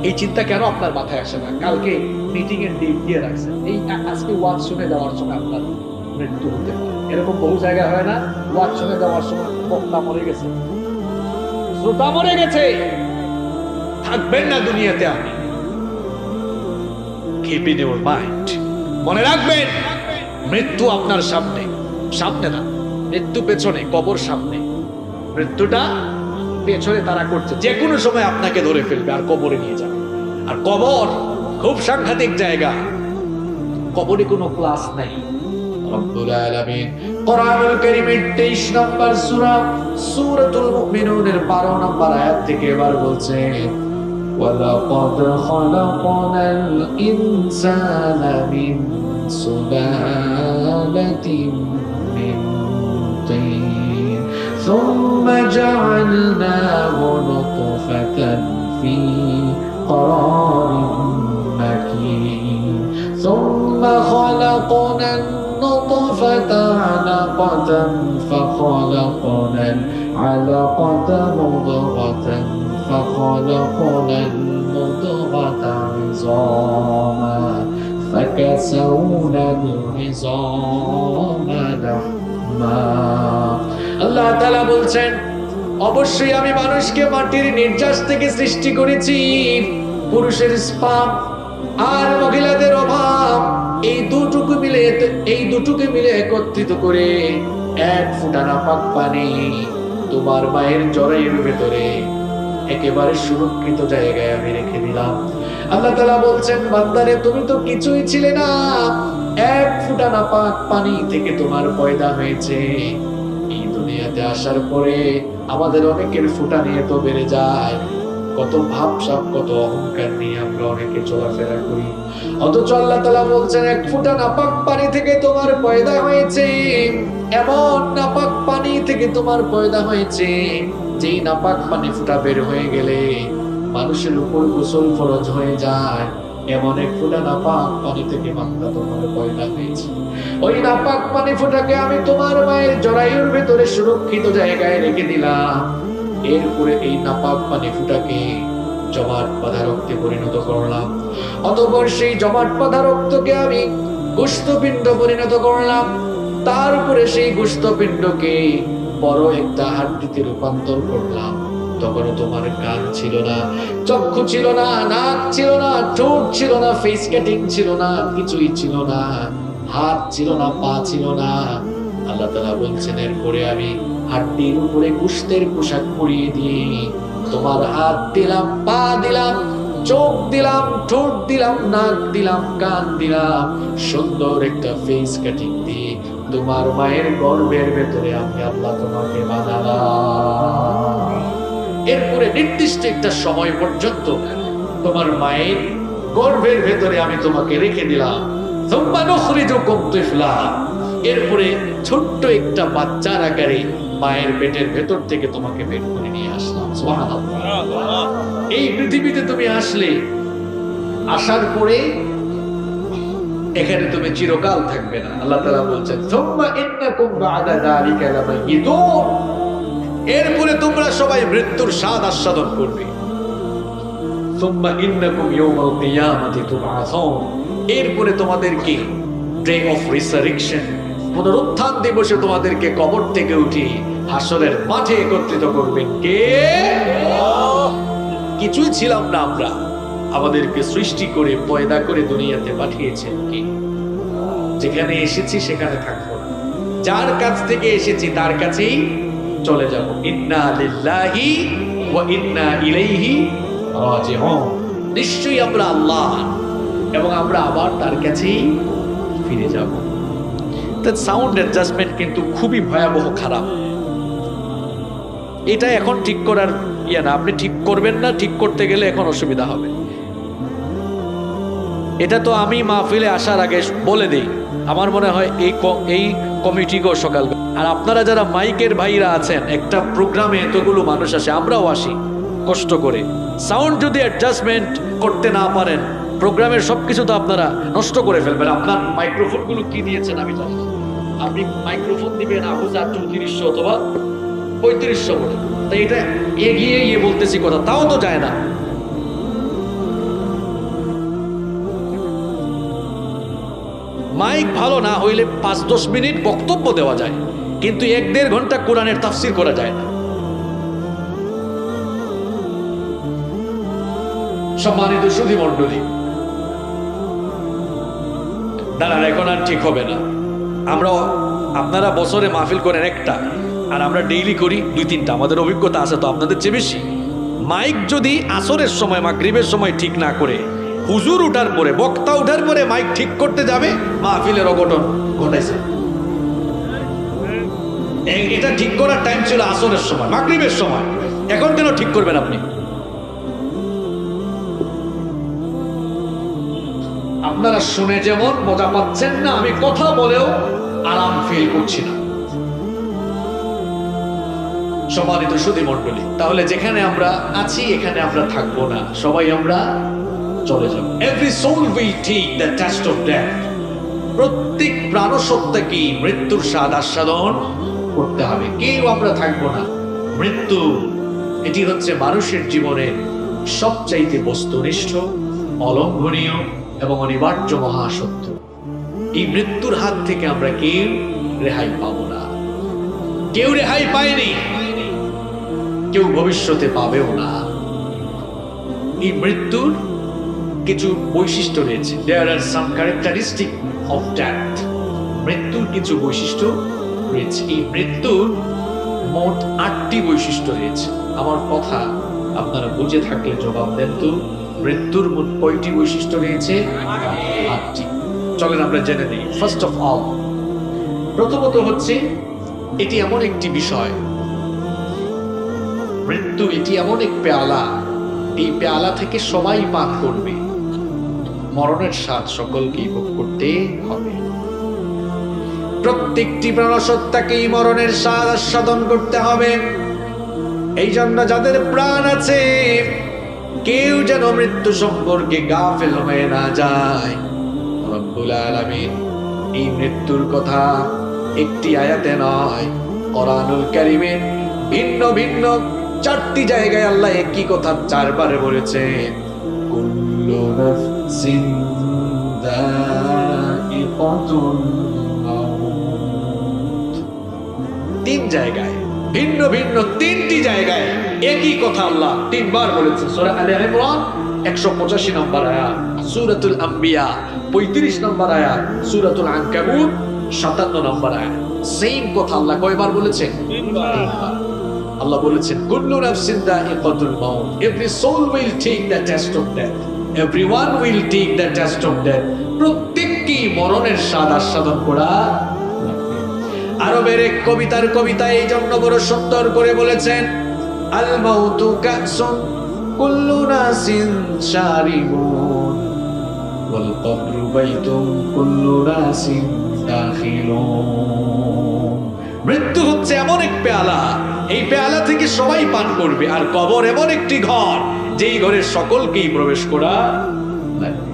Speaker 1: এই চিন্তা কেন আপনার মাথায় আসে না? কালকে মিটিং এর ডেট দিয়ে রাখছেন, এই আজকে ওয়াজ শুনে যাওয়ার সময় আপনার মৃত্যু হতে পারে। এরকম বহু জায়গায় হয় না? ওয়াজ শুনে যাওয়ার সময় বক্তা মরে গেছে, শ্রোতা মরে গেছে, থাকবেন না দুনিয়াতে আপনি। Keep in your mind, মনে রাখবেন, মৃত্যু আপনার সামনে, সামনে না, মৃত্যু পেছনে, কবর সামনে। মৃত্যুটা পেছনে তারা করছে, যে কোনো সময় আপনাকে ধরে ফেলবে আর কবরে নিয়ে যাবে। আর কবর খুব সাংঘাতিক জায়গা, কবরে কোনো ক্লাস নাই। রব্বুল আলামিন কোরআনুল কারীমের 23 নম্বর সূরা সূরাতুল মুমিনুনের 12 নম্বর আয়াত থেকে এবার বলছে, وَلَقَدْ خَلَقْنَا الْإِنسَانَ مِنْ سُلَالَةٍ مِنْ طِينٍ ثُمَّ جَعَلْنَاهُ نُطْفَةً فِي قَرَارٍ مَكِينٍ ثُمَّ خَلَقْنَا النُّطْفَةَ عَلَقَةً فَخَلَقْنَا الْعَلَقَةَ مُضْغَةً فخلقنا المضغة عظاما فكسونا العظام لحما। আল্লাহ তাআলা বলছেন, অবশ্যই আমি মানুষকে মাটির নির্যাস থেকে সৃষ্টি করেছি। পুরুষের স্পাম আর মহিলাদের অভাব, এই দুটোকে মিলে একত্রিত করে 1 ফোঁটা নাপাক পানি তোমার মায়ের জরায়ুর ভেতরে একেবারে সুরক্ষিত জায়গায় আমি রেখে দিলাম। আল্লাহ তাআলা বলছেন, বান্দারে তুমি তো কিছুই ছিলে না, 1 ফোঁটা নাপাক পানি থেকে তোমার পয়দা হয়েছে। এই দুনিয়াতে আসার পরে আমাদের অনেকের ফোঁটা নিয়ে তো বেড়ে যায়, কত ভাবসাব, কত অহংকার নিয়ে আমরা অনেকে চলাফেরা করি। অথচ আল্লাহ তাআলা বলছেন, 1 ফোঁটা নাপাক পানি থেকে তোমার পয়দা হয়েছে। এমন নাপাক পানি থেকে তোমার পয়দা হয়েছে, যেই নাপাক পানি ফোঁটা বের হয়ে গেলে মানুষের উপর গোসল ফরজ হয়ে যায়। এমন 1 ফোঁটা নাপাক পানি থেকে বান্দা তোমার পয়দা হয়েছে। ওই নাপাক পানি ফোঁটাকে আমি তোমার মায়ের জরায়ুর ভেতরে সুরক্ষিত জায়গায় রেখে দিলাম। এরপরে এই নাপাক পানি ফোঁটাকে জমাট বাঁধা রক্তে পরিণত করলাম। অতঃপর সেই জমাট বাঁধা রক্তকে আমি গোশতপিণ্ড পরিণত করলাম। তারপরে সেই গোশতপিণ্ডকে বড় একটা হাড্ডিতে রূপান্তর করলাম, তখনও তোমার কান ছিল না, চক্ষু ছিল না, নাক ছিল না, ঠোঁট ছিল না, ফেস কাটিং ছিল না, কিছুই ছিল না, হাত ছিল না, পা ছিল না। আল্লাহ তাআলা বলছেন, এরপরে আমি হাড্ডির উপরে গোশতের পোশাক পরিয়ে দিয়ে তোমার হাত দিলাম, পা দিলাম, চোখ দিলাম, ঠোঁট দিলাম, নাক দিলাম, কান দিলাম, সুন্দর একটা ফেস কাটিং দিয়ে তোমার মায়ের গর্ভের ভেতরে আমি আল্লাহ তোমাকে বানালাম। এরপরে নির্দিষ্ট একটা সময় পর্যন্ত তোমার মায়ের গর্ভের ভেতরে আমি তোমাকে রেখে দিলাম। এরপরে ছোট্ট একটা বাচ্চার আকারে মায়ের পেটের ভেতর থেকে তোমাকে বের করে নিয়ে আসলাম। সুবহানাল্লাহ। এই পৃথিবীতে তুমি আসলে, আসার পরে এখানে তুমি চিরকাল থাকবে না। আল্লাহ তাআলা বলছেন, সুম্মা ইন্নাকুম বা'দা যালিকা লামাইয়িতুন, এরপরে তোমরা সবাই মৃত্যুর স্বাদ আস্বাদন করবে। সুম্মা ইন্নাকুম ইয়াওমাল কিয়ামাতি তুবআসুন, এরপরে তোমাদেরকে ডে অফ রিসারেকশন, পুনরুত্থান দিবসে তোমাদেরকে কবর থেকে উঠিয়ে হাসরের মাঠে একত্রিত করবেন কে? কিছুই ছিলাম না আমরা, আমাদেরকে সৃষ্টি করে পয়দা করে দুনিয়াতে পাঠিয়েছেন কে? যেখানে এসেছি সেখানে থাকবো না, যার কাছ থেকে এসেছি তার কাছেই চলে যাব। ইন্না লিল্লাহি ওয়া ইন্না ইলাইহি রাজিউন, নিশ্চয়ই আমরা আল্লাহ এবং আমরা আবার তার কাছেই ফিরে যাব। তার সাউন্ড অ্যাডজাস্টমেন্ট কিন্তু খুবই ভয়াবহ খারাপ। এটা এখন ঠিক করার না, আপনি ঠিক করবেন না, ঠিক করতে গেলে এখন অসুবিধা হবে। এটা তো আমি মাহফিলে আসার আগে বলে দেই, আমার মনে হয় এই কমিটিকেও সকাল। আর আপনারা যারা মাইকের ভাইরা আছেন, একটা প্রোগ্রামে এতগুলো মানুষ আসে, আমরাও আসি কষ্ট করে, সাউন্ড যদি অ্যাডজাস্টমেন্ট করতে না পারেন, প্রোগ্রামের সবকিছু তো আপনারা নষ্ট করে ফেলবেন। আপনার মাইক্রোফোনগুলো কি দিয়েছেন আমি জানি, আপনি মাইক্রোফোন দিবেন 3400 অথবা 3500 বলে, তাই এটা এগিয়ে গিয়ে বলতেছি কথা, তাও তো যায় না। মাইক ভালো না হইলে 5-10 মিনিট বক্তব্য দেওয়া যায়, কিন্তু 1-1.5 ঘন্টা কোরআনের তাফসীর করা যায় না। সম্মানিত সুধী মণ্ডলী, দাঁড়ান, এখন আর ঠিক হবে না। আপনারা বছরে মাহফিল করেন একটা, আর আমরা ডেইলি করি 2-3টা, আমাদের অভিজ্ঞতা আছে তো আপনাদের চেয়ে বেশি। মাইক যদি আসরের সময়, মাগরিবের সময় ঠিক না করে, হুজুর উঠার পরে, বক্তা উঠার পরে মাইক ঠিক করতে যাবে, মাহফিলের অঘটন ঘটাইছে। এটা ঠিক করার টাইম ছিল আসরের সময়, মাগরিবের সময়, এখন কেন ঠিক করবেন আপনি? আপনারা শুনে যেমন মজা পাচ্ছেন না, আমি কথা বলেও আরাম ফিল করছি না। সম্মানিত সুধী মণ্ডলী, তাহলে যেখানে আমরা আছি এখানে আমরা থাকবো না, সবাই আমরা চলে যাব। Every soul will take the test of death. প্রত্যেক প্রাণসত্তাকে মৃত্যুর স্বাদ আস্বাদন করতে হবে, কেউ আমরা থাকবো না। মৃত্যু এটি হচ্ছে মানুষের জীবনের সবচাইতে বস্তুনিষ্ঠ, অলঙ্ঘনীয় এবং অনিবার্য মহাসত্য। এই মৃত্যুর হাত থেকে আমরা কেউ রেহাই পাবো না, কেউ রেহাই পায়নি, কেউ ভবিষ্যতে পাবেও না। এই মৃত্যুর কিছু বৈশিষ্ট্য রয়েছে। There are some characteristics of death. মৃত্যুর কিছু বৈশিষ্ট্য রয়েছে। এই মৃত্যুর মোট 8টি বৈশিষ্ট্য রয়েছে। আমার কথা আপনারা বুঝে থাকলে জবাব দেন তো, মৃত্যুর মোট কয়টি বৈশিষ্ট্য রয়েছে? 8টি। চলেন আমরা জেনে নিই। ফার্স্ট অফ অল, প্রথমত হচ্ছে এটি এমন একটি বিষয়, মৃত্যু এটি এমন এক পেয়ালা, এই পেয়ালা থেকে সবাই পান করবে, মরণের স্বাদ সকলকেই ভোগ করতে হবে। প্রত্যেকটি প্রাণসত্তাকেই মরণের স্বাদ আস্বাদন করতে হবে। এই জন্য যাদের প্রাণ আছে, কেউ যেন মৃত্যু সম্পর্কে গাফেল হয়ে না যায়। রব্বুল আলামিন এই মৃত্যুর কথা একটি আয়াতে নয়, কোরআনুল কারীমের ভিন্ন ভিন্ন 4টি জায়গায় আল্লাহ একই কথা 4 বার বলেছেন। কুল্লু নাফসিন যায়িকাতুল মাউত। 3 জায়গায় ভিন্ন ভিন্ন তিনটি জায়গায় একই কথা আল্লাহ তিনবার বলেছেন। সূরা আলে ইমরান 185 নম্বর আয়াত, সূরাতুল আম্বিয়া 35 নম্বর আয়াত, সূরাতুল আনকাবুত 57 নম্বর আয়াত। সেম কথা আল্লাহ কয়বার বলেছেন? তিনবার। আল্লাহ বলেছেন কুল্লু নাফসিন যায়িকাতুল মাউত, every soul will take the test of death, everyone will take the test of death. প্রত্যেককেই মরণের স্বাদ আস্বাদন করা। আরবের এক কবিতার কবিতা এই জন্য বড় সুন্দর করে বলেছেন, আল মাউতু কাসুন কুল্লু নাসিন শারিবুন ওয়াল কবরু বাইতুন কুল্লু নাসিন দাখিলুন। মৃত্যু হচ্ছে এমন এক পেয়ালা, এই পেয়ালা থেকে সবাই পান করবে, আর কবর এমন একটি ঘর যেই ঘরে সকলকেই প্রবেশ করা লাগবে।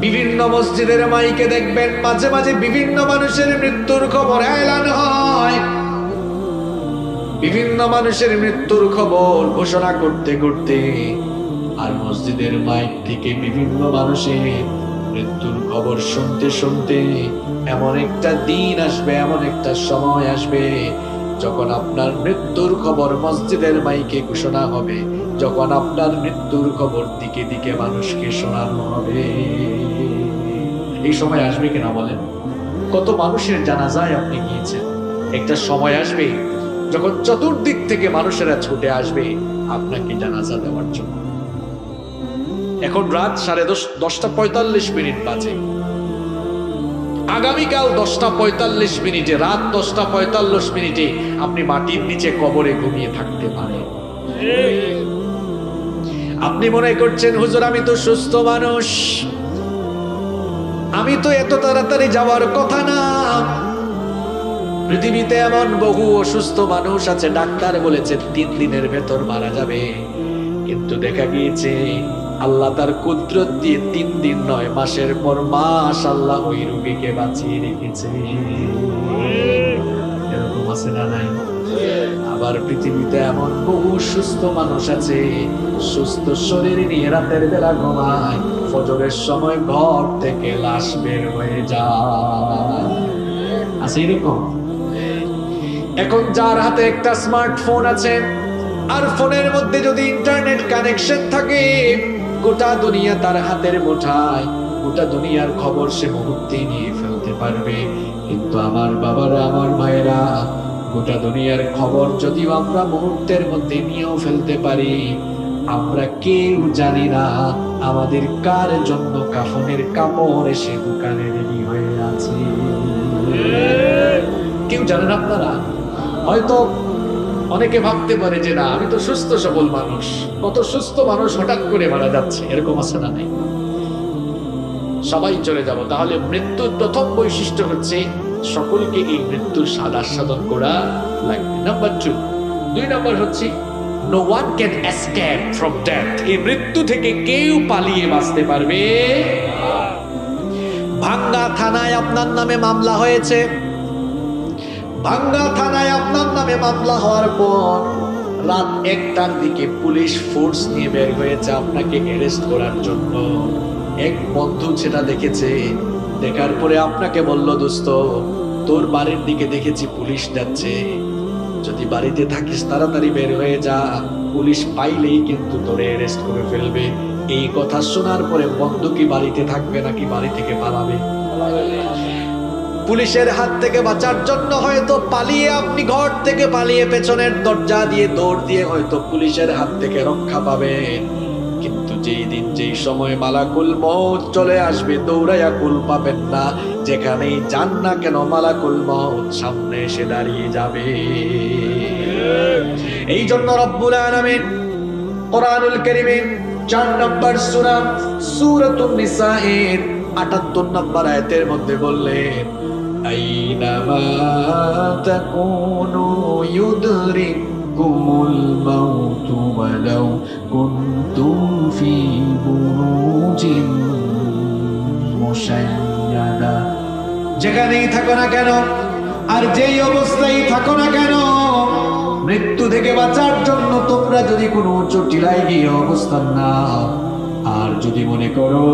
Speaker 1: বিভিন্ন মসজিদের মাইকে দেখবেন মাঝে মাঝে বিভিন্ন মানুষের মৃত্যুর খবর এলান হয়। বিভিন্ন মানুষের মৃত্যুর খবর ঘোষণা করতে করতে আর মসজিদের মাইক থেকে বিভিন্ন মানুষের মৃত্যুর খবর শুনতে শুনতে এমন একটা দিন আসবে, এমন একটা সময় আসবে যখন আপনার মৃত্যুর খবর মসজিদের মাইকে ঘোষণা হবে, যখন আপনার মৃত্যুর খবর দিকে দিকে মানুষকে শোনানো হবে। এই সময় আসবে কিনা বলেন? কত মানুষের জানাজায় আপনি গিয়েছেন। একটা সময় আসবে যখন চতুর্দিক থেকে মানুষেরা ছুটে আসবে আপনাকে জানাজা দেওয়ার জন্য। এখন রাত 10:45 বাজে। আগামীকাল 10:45, রাত 10:45 আপনি মাটির নিচে কবরে ঘুমিয়ে থাকতে পারেন। আপনি মনে করছেন হুজুর আমি তো সুস্থ মানুষ, আমি তো এত তাড়াতাড়ি যাওয়ার কথা না। পৃথিবীতে এমন বহু অসুস্থ মানুষ আছে, ডাক্তার বলেছে 3 দিনের ভেতর মারা যাবে, কিন্তু দেখা গিয়েছে আল্লাহ তার কুদরত দিয়ে 3 দিন নয় মাসের পর মাস আল্লাহ ওই রোগীকে বাঁচিয়ে রেখেছে। এরকম আছে না নাই? আবার পৃথিবীতে এমন বহু সুস্থ মানুষ আছে, সুস্থ শরীর নিয়ে রাতের বেলা ঘুমায়, ফজরের সময় ঘর থেকে লাশ বের হয়ে যায়। আছে এরকম? এখন যার হাতে একটা স্মার্টফোন আছে আর ফোনের মধ্যে যদি ইন্টারনেট কানেকশন থাকে, গোটা দুনিয়া তার হাতের মুঠায়, গোটা দুনিয়ার খবর সে মুহূর্তে নিয়ে ফেলতে পারবে। কিন্তু আমার বাবারা, আমার ভাইরা, গোটা দুনিয়ার খবর যদিও আমরা মুহূর্তের মধ্যে নিয়েও ফেলতে পারি, আমরা কেউ জানি না আমাদের কার জন্য কাফনের কাপড় এসে দোকানে রেডি হয়ে আছে। কেউ জানেন আপনারা? হয়তো অনেকে ভাবতে পারে যে না আমি তো সুস্থ সবল মানুষ, কত সুস্থ মানুষ হঠাৎ করে মারা যাচ্ছে, এরকম আছে না নাই? সবাই চলে যাব। তাহলে মৃত্যুর প্রথম বৈশিষ্ট্য হচ্ছে সকলকে এই মৃত্যুর স্বাদ আস্বাদন করা লাগবে। নাম্বার 2 নম্বর হচ্ছে no one can escape from death। এই মৃত্যু থেকে কেউ পালিয়ে বাঁচতে পারবে। ভাঙ্গা থানায় আপনার নামে মামলা হয়েছে, ভাঙ্গা থানায় আপনার নামে মামলা হওয়ার পর রাত 1টার দিকে পুলিশ ফোর্স নিয়ে বের হয়েছে আপনাকে অ্যারেস্ট করার জন্য। এক বন্ধু সেটা দেখেছে, দেখার পরে আপনাকে বলল দোস্ত তোর বাড়ির দিকে দেখেছি পুলিশ যাচ্ছে, যদি বাড়িতে থাকিস তাড়াতাড়ি বের হয়ে যা, পুলিশ পাইলেই কিন্তু তোরে অ্যারেস্ট করে ফেলবে। এই কথা শোনার পরে বন্ধু কি বাড়িতে থাকবে নাকি বাড়ি থেকে পালাবে? পুলিশের হাত থেকে বাঁচার জন্য হয়তো পালিয়ে আপনি ঘর থেকে পালিয়ে পেছনের দরজা দিয়ে দৌড় দিয়ে হয়তো পুলিশের হাত থেকে রক্ষা পাবেন। কিন্তু যেই দিন যেই সময় মালাকুল মউত চলে আসবে দৌড়াইয়া কুল পাবেন না, যেখানেই যান না কেন মালাকুল মউত সামনে এসে দাঁড়িয়ে যাবে। এই জন্য রব্বুল আলামিন কোরআনুল কারীমে 4 নম্বর সূরা সূরাতুন নিসা এর 78 নম্বর আয়াতের মধ্যে বললেন আইনামা তাকুনু ইউদরিকুমুল মাউতু ওয়ালাউ কুনতুম ফি বুরুজিন মুশাইয়াদা। যেখানেই থাকো না কেন আর যেই অবস্থায় থাকো না কেন, মৃত্যু থেকে বাঁচার জন্য তোমরা যদি কোনো উঁচু টিলায় গিয়ে অবস্থান নাও, আর যদি মনে করো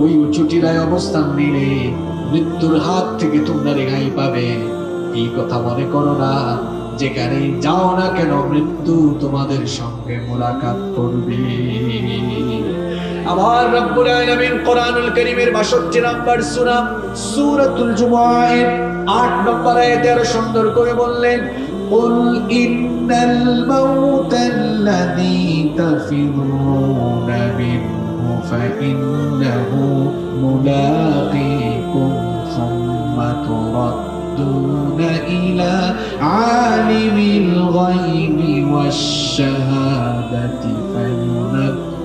Speaker 1: ওই উঁচু টিলায় অবস্থান নিলে মৃত্যুর হাত থেকে তোমরা রেহাই পাবে, এই কথা মনে করো না, যেখানে যাও না কেন মৃত্যু তোমাদের সঙ্গে মোলাকাত করবে। আমার রব্বুল আলামিন কোরআনুল কারীমের 62 নম্বর সূরা সূরাতুল জুমআর 8 নম্বর আয়াতে আরো সুন্দর করে বললেন, কুল ইন্নাল মাউতাল্লাযী তাফিরুনা মিনহু ফাইন্নাহু মুলাকীকুম সুম্মা তুরাদ্দুনা ইলা আলিমিল গায়বি ওয়াশ শাহাদাতি ফায়ুনাব্বিউকুম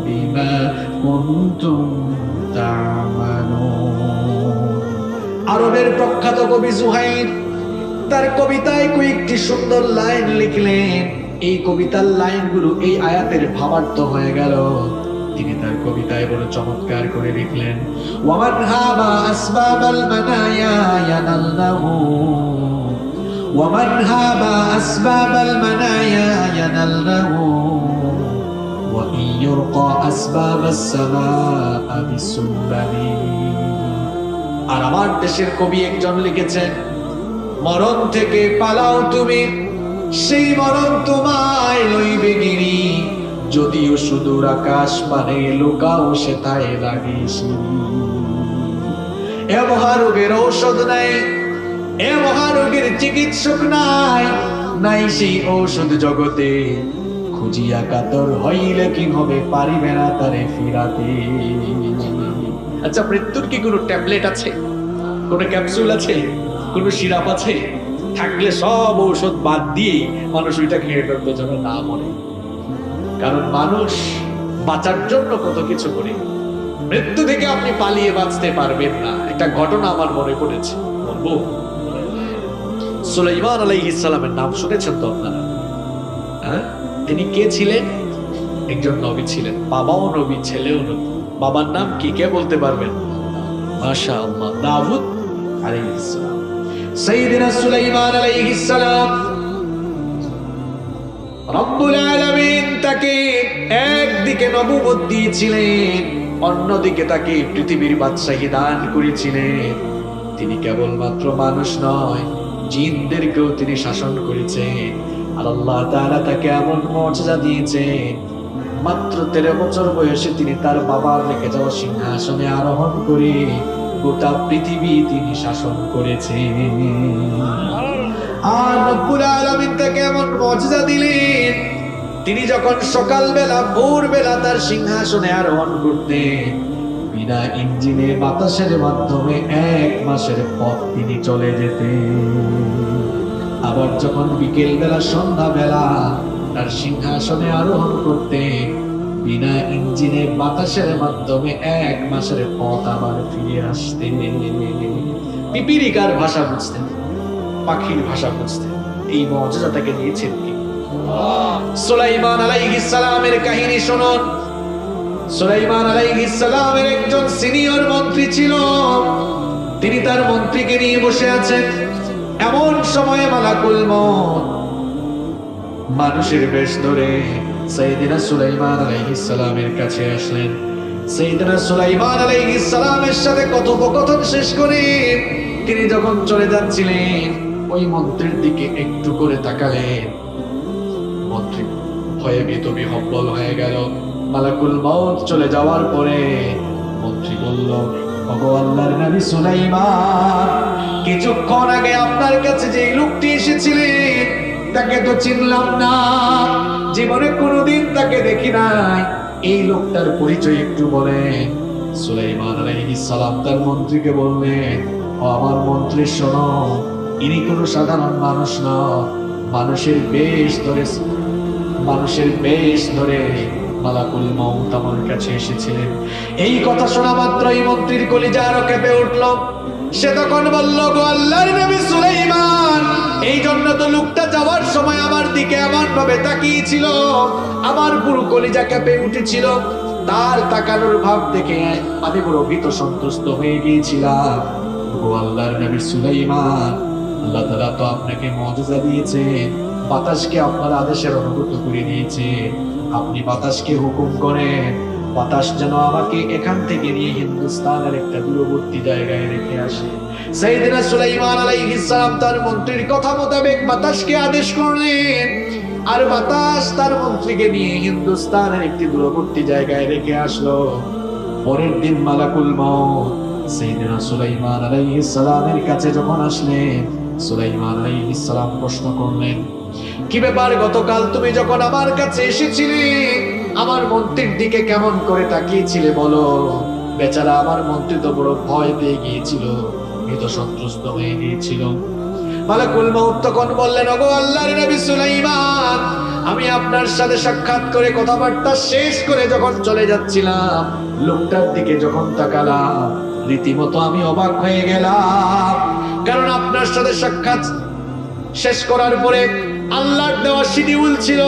Speaker 1: বিমা কুনতুম তা'মালুন। আরবের প্রখ্যাত কবি জুহাইর তার কবিতায় কয়েকটি সুন্দর লাইন লিখলেন। এই কবিতার লাইনগুলো এই আয়াতের ভাবার্থ হয়ে গেল। তিনি তার কবিতায় বড় চমৎকার করে লিখলেন, ওয়ামান হাবা আসবাবাল মানায়া ইয়ানাল্লাহু ওয়ামান হাবা আসবাবাল মানায়া ইয়ানাল্লাহু ওয়া ইয়ুরকা আসবাবাস সামাআ বিসুল্লামি। আর আমার দেশের কবি একজন লিখেছেন, মরণ থেকে পালাও তুমি, সেই মরণ তোমায় লইবে গিরি, যদিও সুদূর আকাশ পানে লুকাও সেথায় লাগে সিঁড়ি। এ মহারোগের ঔষধ নাই, এ মহারোগের চিকিৎসক নাই, নাই সেই ঔষধ জগতে, খুঁজিয়া কাতর হইলে কি হবে পারিবে না তারে ফিরাতে। আচ্ছা, মৃত্যুর কি কোনো ট্যাবলেট আছে, কোনো ক্যাপসুল আছে, কোনো সিরাপ আছে? থাকলে সব ঔষধ বাদ দিয়ে মানুষ ওইটা খেয়ে ফেলতো যেন না মরে। কারণ মানুষ বাঁচার জন্য কত কিছু করে, মৃত্যু থেকে আপনি পালিয়ে বাঁচতে পারবেন না। একটা ঘটনা আমার মনে পড়েছে, বলবো। সুলাইমান আলাইহিস সালামের নাম শুনেছেন তো আপনারা? হ্যাঁ, তিনি কে ছিলেন? একজন নবী ছিলেন, বাবাও নবী, ছেলেও নবী। বাবার নাম কি, কে বলতে পারবেন? মাশাআল্লাহ, দাউদ আলাইহিস সালাম। সাইয়্যিদনা সুলাইমান আলাইহিস সালাম, রব্বুল আলামিন তাকে একদিকে নবুয়ত দিয়েছিলেন, অন্যদিকে তাকে পৃথিবীর বাদশাহী দান করেছিলেন। তিনি কেবলমাত্র মানুষ নয়, জিনদেরকেও তিনি শাসন করেছেন। আর আল্লাহ তাআলা তাকে এমন মর্যাদা দিয়েছেন, মাত্র 13 বছর বয়সে তিনি তার বাবার রেখে যাওয়া সিংহাসনে আরোহণ করে গোটা পৃথিবী তিনি শাসন করেছেন। আর রব্বুল আলামিন তাকে এমন মর্যাদা দিলেন, তিনি যখন সকালবেলা ভোরবেলা তার সিংহাসনে আরোহণ করতেন, বিনা ইঞ্জিনে বাতাসের মাধ্যমে 1 মাসের পথ তিনি চলে যেতেন। আবার যখন বিকেল বেলা সন্ধ্যা বেলা তার সিংহাসনে আরোহণ করতেন, বিনা ইঞ্জিনে বাতাসের মাধ্যমে 1 মাসের পথ আবার ফিরে আসতেন। পিপিলিকার ভাষা বুঝতেন, পাখির ভাষা বুঝতেন। এই মর্যাদা তাকে দিয়েছেন কি? সুলাইমান আলাইহিস সালামের কাহিনী শুনুন। সুলাইমান আলাইহিস সালামের একজন সিনিয়র মন্ত্রী ছিল, তিনি তার মন্ত্রীকে নিয়ে বসে আছেন। এমন সময় মালাকুল মউত মানুষের বেশ ধরে সাইয়েদনা সুলাইমান আলাইহিস সালামের কাছে আসলেন। সাইয়েদনা সুলাইমান আলাইহিস সালামের সাথে কথোপকথন শেষ করে তিনি যখন চলে যাচ্ছিলেন, ওই মন্ত্রীর দিকে একটু করে তাকালেন। মন্ত্রী ভয়ে বিহ্বল হয়ে গেল। মালাকুল মউত চলে যাওয়ার পরে মন্ত্রী বলল, ওগো আল্লাহর নবী সুলাইমান, কিছুক্ষণ আগে আপনার কাছে যে লোকটি এসেছিলেন তাকে তো চিনলাম না, জীবনে কোনোদিন তাকে দেখি নাই, এই লোকটার পরিচয় একটু বলেন। সুলাইমান আলাইহিস সালাম তার মন্ত্রীকে বললেন, ও আমার মন্ত্রী শোনো, ইনি কোনো সাধারণ মানুষ না, মানুষের বেশ ধরে মালাকুল মউত আমার কাছে এসেছিলেন। এই কথা শোনা মাত্রই মন্ত্রীর কলিজা আরো কেঁপে উঠল। সে তখন বলল, গো আল্লাহর নবী সুলাইমান, এই জন্য তো লোকটা যাওয়ার সময় আমার দিকে এমন ভাবে তাকিয়েছিল, আমার পুরো কলিজা কেঁপে উঠেছিল। তার তাকানোর ভাব দেখে আমি বড় ভীত সন্ত্রস্ত হয়ে গিয়েছিলাম। ও আল্লাহর নবী সুলাইমান, আল্লাহ তাআলা তো আপনাকে মুজিজা দিয়েছেন, বাতাসকে আপনার আদেশের অনুগত করে দিয়েছে। আপনি বাতাসকে হুকুম করেন, বাতাস যেন আমাকে এখান থেকে নিয়ে হিন্দুস্তানের একটা দূরবর্তী জায়গায় রেখে আসে। সাইয়েদনা সুলাইমান আলাইহিস সালাম তার মন্ত্রীর কথা মোতাবেক বাতাসকে আদেশ করলেন, আর বাতাস তার মন্ত্রীকে নিয়ে হিন্দুস্তানের একটি দূরবর্তী জায়গায় রেখে আসলো। পরের দিন মালাকুল মউত সাইয়েদনা সুলাইমান আলাইহিস সালামের কাছে যখন আসলেন, সুলাইমান আলাইহিস সালাম প্রশ্ন করলেন, কি ব্যাপার, গতকাল তুমি যখন আমার কাছে এসেছিলে আমার মন্ত্রীর দিকে কেমন করে তাকিয়েছিলে বলো? বেচারা আমার মন্ত্রী তো বড় ভয় পেয়ে গিয়েছিল, ভীত সন্ত্রস্ত হয়ে গিয়েছিল। মালাকুল মউত তখন বললেন, ওগো আল্লাহর নবী সুলাইমান, আমি আপনার সাথে সাক্ষাৎ করে কথাবার্তা শেষ করে যখন চলে যাচ্ছিলাম, লোকটার দিকে যখন তাকালাম রীতিমতো আমি অবাক হয়ে গেলাম। কারণ আপনার সাথে সাক্ষাৎ শেষ করার পরে আল্লাহর দেওয়া শিডিউল ছিল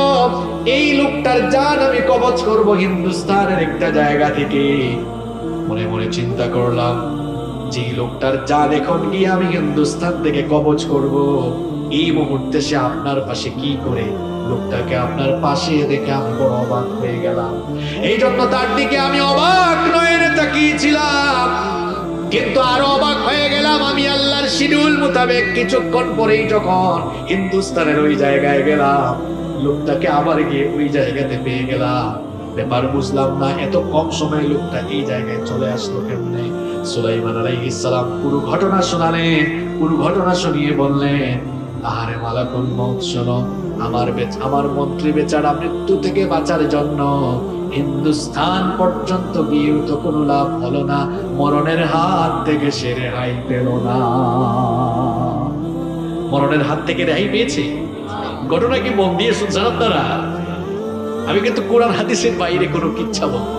Speaker 1: এই লোকটার জান আমি কবজ করব হিন্দুস্তানের একটা জায়গা থেকে। মনে মনে চিন্তা করলাম, যে লোকটার জান এখন গিয়ে আমি হিন্দুস্তান থেকে কবজ করব, এই মুহূর্তে সে আপনার পাশে কি করে? লোকটাকে আপনার পাশে দেখে আমি বড় অবাক হয়ে গেলাম। এই জন্য তার দিকে আমি অবাক নয়নে তাকিয়েছিলাম। কিন্তু আরো অবাক হয়ে গেলাম আমি আল্লাহর শিডিউল মোতাবেক কিছুক্ষণ পরেই যখন হিন্দুস্তানের ওই জায়গায় গেলাম, লোকটাকে আবার গিয়ে ওই জায়গাতে পেয়ে গেলাম। ব্যাপার বুঝলাম না, এত কম সময়ে লোকটা এই জায়গায় চলে আসলো কেমনে? সুলাইমান আলাইহিস সালাম পুরো ঘটনা শোনালেন। পুরো ঘটনা শুনিয়ে বললেন, আরে মালাকুল মউত শোনো, আমার মন্ত্রী বেচারা মৃত্যু থেকে বাঁচার জন্য হিন্দুস্তান পর্যন্ত গিয়েও তো কোনো লাভ হলো না, মরণের হাত থেকে সে রেহাই পেল না। মরণের হাত থেকে রেহাই পেয়েছে। ঘটনা কি মন দিয়ে শুনছেন আপনারা? আমি কিন্তু কোরআন হাদিসের বাইরে কোনো কিচ্ছা বলবো,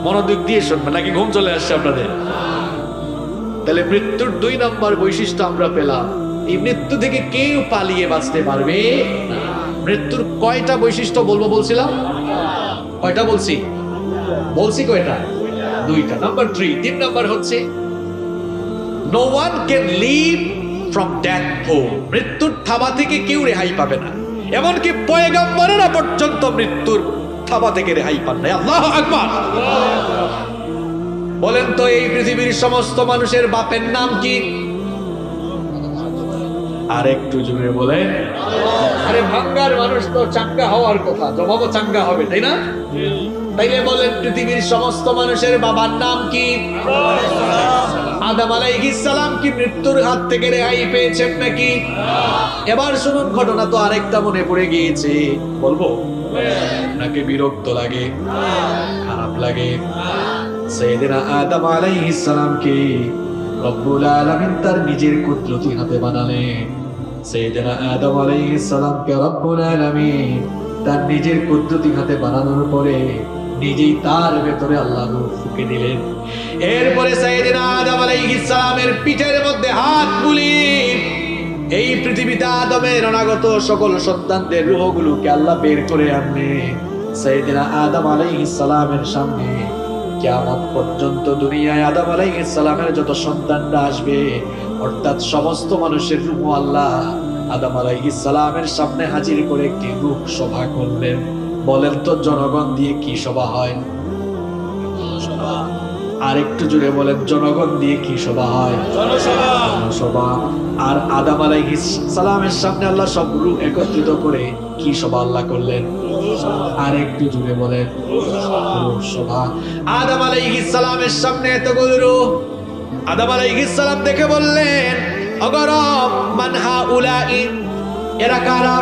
Speaker 1: মনোযোগ দিয়ে শুনবেন, নাকি ঘুম চলে আসছে আপনাদের? তাহলে মৃত্যুর 2 নম্বর বৈশিষ্ট্য আমরা পেলাম, এই মৃত্যু থেকে কেউ পালিয়ে বাঁচতে পারবে না। মৃত্যুর কয়টা বৈশিষ্ট্য বলবো বলছিলাম? কয়টা বলছি কয়টা? 2টা। নাম্বার 3 নাম্বার হচ্ছে no one can leave from death home. মৃত্যুর থাবা থেকে কেউ রেহাই পাবে না, এমনকি পয়গম্বরেরা পর্যন্ত মৃত্যুর থাবা থেকে রেহাই পান না। আল্লাহু আকবার। বলেন তো এই পৃথিবীর সমস্ত মানুষের বাপের নাম কি? আর একটু জোরে বলেন। আরে ভাঙ্গার মানুষ তো চাঙ্গা হওয়ার কথা, জবাবও চাঙ্গা হবে, তাই না? তাইলে বলেন পৃথিবীর সমস্ত মানুষের বাবার নাম কি? আদম আলাইহিস সালাম কি মৃত্যুর হাত থেকে রেহাই পেয়েছেন নাকি? এবার শুনুন, ঘটনা তো আরেকটা মনে পড়ে গিয়েছে, বলবো নাকি বিরক্ত লাগে, খারাপ লাগে? সাইয়েদনা আদম আলাইহিস সালামকে রব্বুল আলামিন তার নিজের কুদরতি হাতে বানালেন। সাইয়েদনা আদম আলাইহিস সালামকে রব্বুল আলামিন তার নিজের কুদরতি হাতে বানানোর পরে নিজেই তার ভেতরে আল্লাহ নূর ফুঁকে দিলেন। এরপরে সাইয়েদনা আদম আলাইহিস সালামের পিঠের মধ্যে হাত বুলিয়ে এই পৃথিবীতে আদমের অনাগত সকল সন্তানদের রূহগুলোকে আল্লাহ বের করে আনলেন। সাইয়েদনা আদম আলাইহিস সালামের সামনে কিয়ামত পর্যন্ত দুনিয়ায় আদম আলাইহিস সালামের যত সন্তানরা আসবে, অর্থাৎ সমস্ত মানুষের রূহ আল্লাহ আদম আলাইহিস সালামের সামনে হাজির করে একটি রূহ সভা করলেন। বলেন তো জনগণ দিয়ে কি সভা হয়? আর একটু জুড়ে বলেন, জনগণ দিয়ে কি সভা হয়? জনসভা। আর আদম আলাইহিস সালামের সামনে আল্লাহ সব রূহ একত্রিত করে কি সভা আল্লাহ করলেন? আর একটু জুড়ে বলেন, রূহ সভা। আদম আলাইহিস সালামের সামনে এতগুলো রূহ, আদম আলাইহিস সালাম দেখে বললেন, অগরব মান হাউলাই, এরা কারা?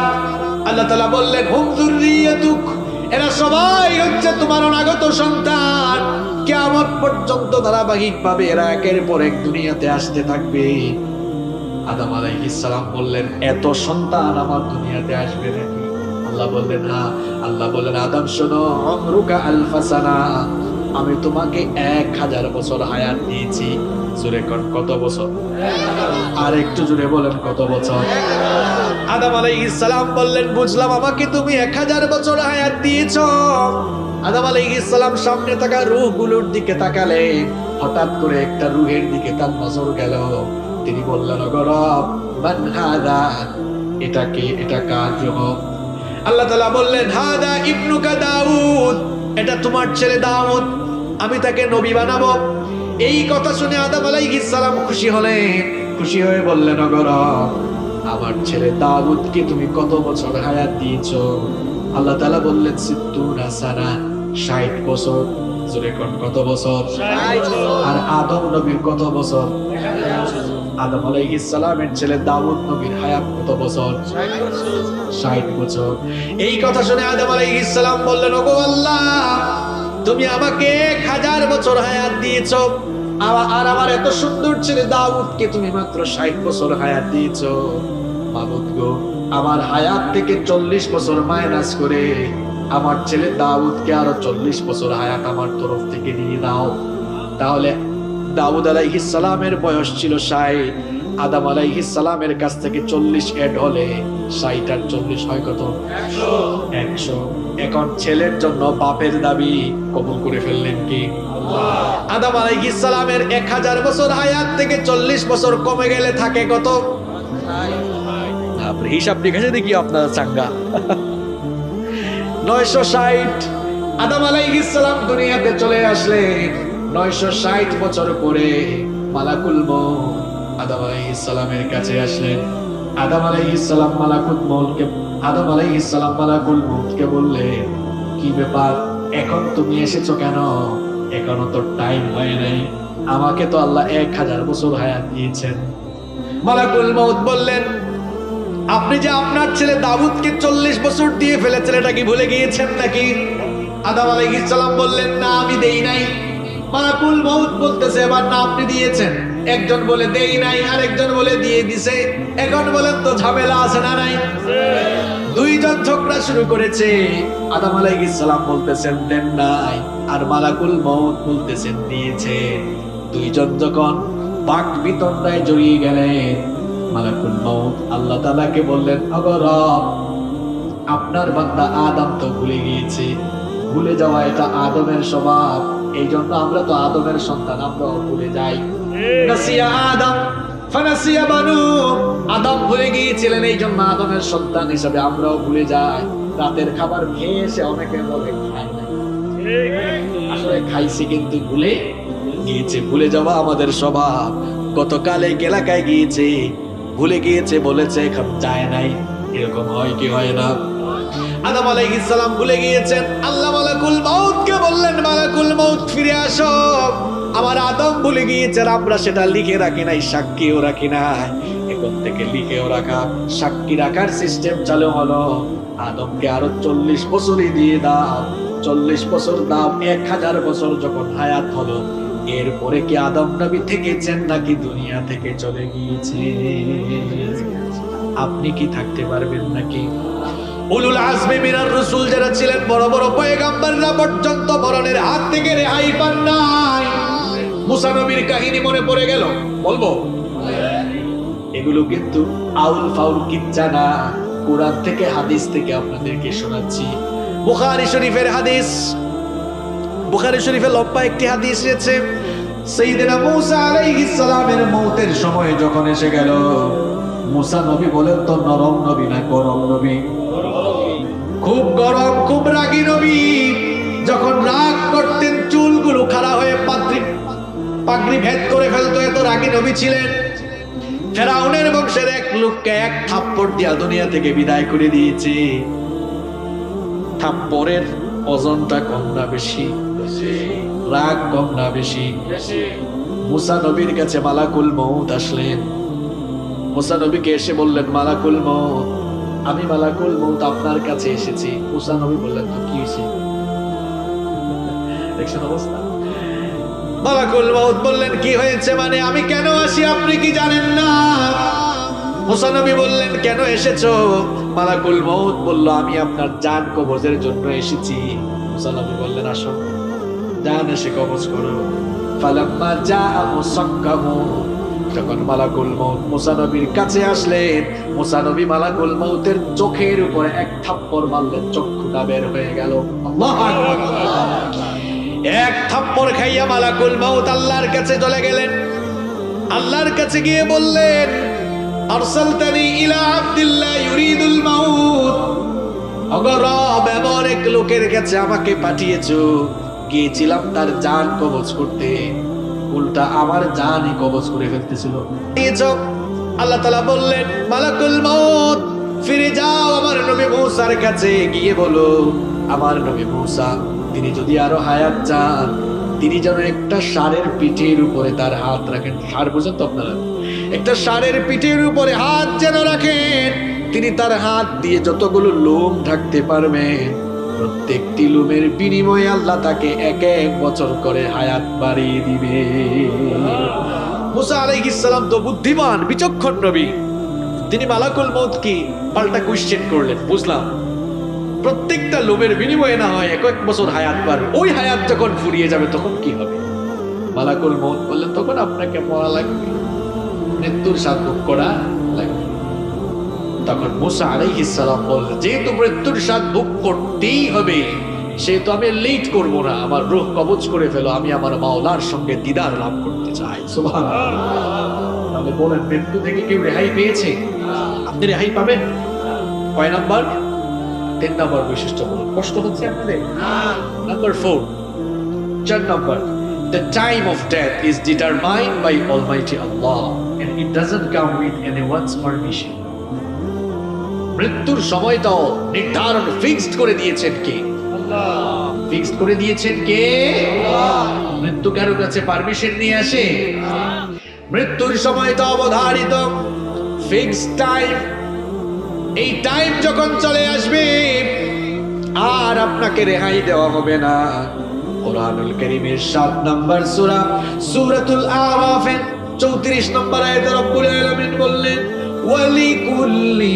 Speaker 1: আল্লাহ তাআলা বললেন, হুম যুররিয়াতুক, এরা সবাই হচ্ছে তোমার অনাগত সন্তান। কিয়ামত পর্যন্ত ধারাবাহিকভাবে এরা একের পর এক দুনিয়াতে আসতে থাকবে। আদম আলাইহিস সালাম বললেন, এত সন্তান আমার দুনিয়াতে আসবে নাকি? আল্লাহ বললেন, হ্যাঁ। আল্লাহ বললেন, আদম শোনো, উমরুকা আলফা সানা, আমি তোমাকে 1000 বছর হায়াত দিয়েছি। জোরে কোন কত বছর? আর একটু জোরে বলেন, কত বছর? আদম আলাইহিস সালাম বললেন, বুঝলাম, আমাকে তুমি 1000 বছর হায়াত দিয়েছো। আদম আলাইহিস সালাম সামনে থাকা রূহগুলোর দিকে তাকালেন। হঠাৎ করে একটা রূহের দিকে তার নজর গেল। তিনি বললেন, গরব মান হাদা, এটা কে? এটা কার রূহ? আল্লাহ তাআলা বললেন, হাদা ইবনুকা দাউদ, এটা তোমার ছেলে দাউদ, আমি তাকে নবী বানাবো। এই কথা শুনে আদম আলাইহিস সালাম খুশি হলেন, খুশি হয়ে বললেন, ওগো রব, আমার ছেলে দাউদকে তুমি কত বছর হায়াত দিয়েছো? আল্লাহ তাআলা বললেন, ৬০ সানা, ৬০ বছর। জোরে কোন কত বছর? ৬০। আর আদম নবীর কত বছর? আদম আলাইহিস সালামের ছেলে দাউদ নবীর হায়াত কত বছর? ৬০ বছর। এই কথা শুনে আদম আলাইহিস সালাম বললেন, ওগো আল্লাহ, তুমি আমাকে ১০০০ বছর হায়াত দিয়েছো, আর আমার এত সুন্দর ছেলে দাউদকে তুমি মাত্র ৬০ বছর হায়াত দিয়েছো। মাবুদ গো, আমার হায়াত থেকে ৪০ বছর মাইনাস করে আমার ছেলে দাউদকে আরো ৪০ বছর হায়াত আমার তরফ থেকে দিয়ে দাও। তাহলে দাউদ আলাইহিস সালামের বয়স ছিল ৬০, আদম আলাইহিস সালামের কাছ থেকে ৪০ এড হলে ৬০ আর ৪০ হয় কত? ১০০। এখন ছেলের জন্য বাপের দাবি কবুল করে ফেললেন কি আল্লাহ? আদম আলাইহিস সালামের ১০০০ বছর হায়াত থেকে ৪০ বছর কমে গেলে থাকে কত? আপনি হিসাব লিখেছে দেখি আপনার চাঙ্গা। ৯৬০। আদম আলাইহিস সালাম দুনিয়াতে চলে আসলেন ৯৬০ বছর পরে। মালাকুল মউত আদম আলাইহিস সালামের কাছে আসলেন। আদম আলাইহিস সালাম মালাকুল মউতকে বললেন, কি ব্যাপার, এখন তুমি এসেছো কেন? এখনো তো টাইম হয় নাই, আমাকে তো আল্লাহ ১০০০ বছর হায়াত দিয়েছেন। মালাকুল মউত বললেন, আপনি যে আপনার ছেলে দাউদকে ৪০ বছর দিয়ে ফেলেছেন, এটা কি ভুলে গিয়েছেন নাকি? আদম আলাইহিস সালাম বললেন, না, আমি দেই নাই। মালাকুল মউত বলতেছে, এবার না আপনি দিয়েছেন। একজন বলে দেই নাই, আরেকজন বলে দিয়ে দিছে। এখন বলেন তো ঝামেলা আছে না নাই? দুইজন ঝগড়া শুরু করেছে। আদম আলাইহিস সালাম বলতেছেন দেন নাই, আর মালাকুল মউত বলতেছেন দিয়েছে। দুইজন যখন বাক বিতণ্ডায় জড়িয়ে গেলেন, মালাকুল মউত আল্লাহ তাআলাকে বললেন, ওগো রব, আপনার বান্দা আদম তো ভুলে গিয়েছে। ভুলে যাওয়া এটা আদমের স্বভাব, এই জন্য আমরা তো আদমের সন্তান, আমরাও ভুলে যাই। নাসিয়া আদম ফানাসিয়া বানু, আদম ভুলে গিয়েছিলেন, এই জন্য আদমের সন্তান হিসেবে আমরাও ভুলে যাই। রাতের খাবার খেয়ে এসে অনেকে বলে খাই নাই, আসলে খাইছি কিন্তু ভুলে গিয়েছে। ভুলে যাওয়া আমাদের স্বভাব। গতকালে এলাকায় গিয়েছে, ভুলে গিয়েছে, বলেছে এখন যায় নাই, এরকম হয় কি হয় না? আদম আলাইহিস সালাম ভুলে গিয়েছেন। আল্লাহ মালাকুল মউতকে বললেন, মালাকুল মউত ফিরে আসো, আমার আদম ভুলে গিয়েছেন, আমরা সেটা লিখে রাখি নাই, সাক্ষীও রাখি নাই। এখন থেকে লিখেও রাখা, সাক্ষী রাখার সিস্টেম চালু হলো। আদমকে আরো ৪০ বছরই দিয়ে দাও, ৪০ বছর দাও। ১০০০ বছর যখন হায়াত হলো, এরপরে কি আদম নবী থেকেছেন নাকি দুনিয়া থেকে চলে গিয়েছে? আপনি কি থাকতে পারবেন নাকি? উলুল আজমি মিনার রাসূল যারা ছিলেন, বড় বড় পয়গম্বররা পর্যন্ত মরণের হাত থেকে রেহাই পান নাই। মুসা নবীর কাহিনী মনে পড়ে গেল, বলবো? এগুলো কিন্তু আউল ফাউল কিচ্ছা না, কোরআন থেকে হাদিস থেকে আপনাদেরকে শোনাচ্ছি। বুখারী শরীফের হাদিস, বুখারী শরীফে লম্বা একটি হাদিস রয়েছে। সাইয়েদনা মুসা আলাইহিস সালামের মওতের সময় যখন এসে গেল, মুসা নবী বলেন তো নরম নবী না গরম নবী? খুব গরম, খুব রাগী নবী। যখন রাগ করতেন চুলগুলো খাড়া হয়ে পাগড়ি ভেদ করে ফেলতো, এত রাগী নবী ছিলেন। ফেরাউনের বংশের এক লোককে এক থাপ্পড় দিয়া দুনিয়া থেকে বিদায় করে দিয়েছে। থাপ্পড়ের ওজনটা কম না বেশি? রাগ কম না বেশি? মুসা নবীর কাছে মালাকুল মউত আসলেন। মুসা নবীকে এসে বললেন, মালাকুল মউত, আমি মালাকুল মউত আপনার কাছে এসেছি। মুসা নবী বললেন, তো কি হয়েছে? দেখছেন অবস্থা? মালাকুল মউত বললেন, কি হয়েছে মানে আমি কেন আসি আপনি কি জানেন না? মুসা নবী বললেন, কেন এসেছো? মালাকুল মউত বলল, আমি আপনার জান কবজের জন্য এসেছি। মুসা নবী বললেন, আসো, জান এসে কবজ করো। ফালাম্মা জাআ মুসাক্কাহু, যখন মালাকুল মউত মুসা নবীর কাছে আসলেন, মুসা নবী মালাকুল মউতের চোখের উপরে এক থাপ্পড় মারলেন, চক্ষুটা বের হয়ে গেল। আল্লাহু আকবার। এক থাপ্পড় খাইয়া মালাকুল মউত আল্লাহর কাছে চলে গেলেন। আল্লাহর কাছে গিয়ে বললেন, আরসালতানি ইলা আব্দুল্লাহ ইউরিদুল মাউত। অগরব এমন এক লোকের কাছে আমাকে পাঠিয়েছো, গিয়েছিলাম তার জান কবজ করতে, উল্টা আমার জানই কবজ করে ফেলতেছিল। আল্লাহ তাআলা বললেন, মালাকুল মউত ফিরে যাও আমার নবী মূসার কাছে, গিয়ে বলো আমার নবী মূসা তিনি যদি আরো হায়াত চান, তিনি যেন একটা ষাঁড়ের পিঠের উপরে তার হাত রাখেন। ষাঁড় বুঝেন তো আপনারা? একটা ষাঁড়ের পিঠের উপরে হাত যেন রাখেন, তিনি তার হাত দিয়ে যতগুলো লোম ঢাকতে পারবেন, প্রত্যেকটি লোমের বিনিময়ে আল্লাহ তাকে এক এক বছর করে হায়াত বাড়িয়ে দিবে। মুসা আলাইহিস সালাম তো বুদ্ধিমান বিচক্ষণ নবী, তিনি মালাকুল মউত কি পাল্টা কোশ্চেন করলেন, বুঝলাম প্রত্যেকটা লোমের বিনিময়ে না হয় এক এক বছর হায়াত বাড়বে, ওই হায়াত যখন ফুরিয়ে যাবে তখন কি হবে? মালাকুল মউত বললেন, তখন আপনাকে মরা লাগবে, মৃত্যুর স্বাদ ভোগ করা লাগবে। তখন মুসা আলাইহিস সালাম বললেন, যেহেতু মৃত্যুর স্বাদ ভোগ করতেই হবে, সেহেতু আমি লেট করবো না, আমার রূহ কবজ করে ফেলো, আমি আমার মাওলার সঙ্গে দিদার লাভ করতে চাই। সুবহানাল্লাহ। তাহলে বলেন, মৃত্যু থেকে কেউ রেহাই পেয়েছে? আপনি রেহাই পাবেন? কয় নাম্বার? 3 নাম্বার বৈশিষ্ট্য বলুন। কষ্ট হচ্ছে আপনাদের? Number 4, 4 number, the time of death is determined by Almighty Allah and it doesn't come with anyone's permission. মৃত্যুর সময়টাও নির্ধারণ ফিক্সড করে দিয়েছেন কে? আল্লাহ। ফিক্সড করে দিয়েছেন কে? আল্লাহ। মৃত্যু কারো কাছে পারমিশন নিয়ে আসে? মৃত্যুর সময়টা অবধারিত, ফিক্সড টাইম। এই টাইম যখন চলে আসবে আর আপনাকে রেহাই দেওয়া হবে না। কোরআনুল কারীমের 7 নম্বর সূরা সূরাতুল আরাফের 34 নম্বর আয়াতে রব্বুল আলামিন বললেন, ওয়ালিকুল্লি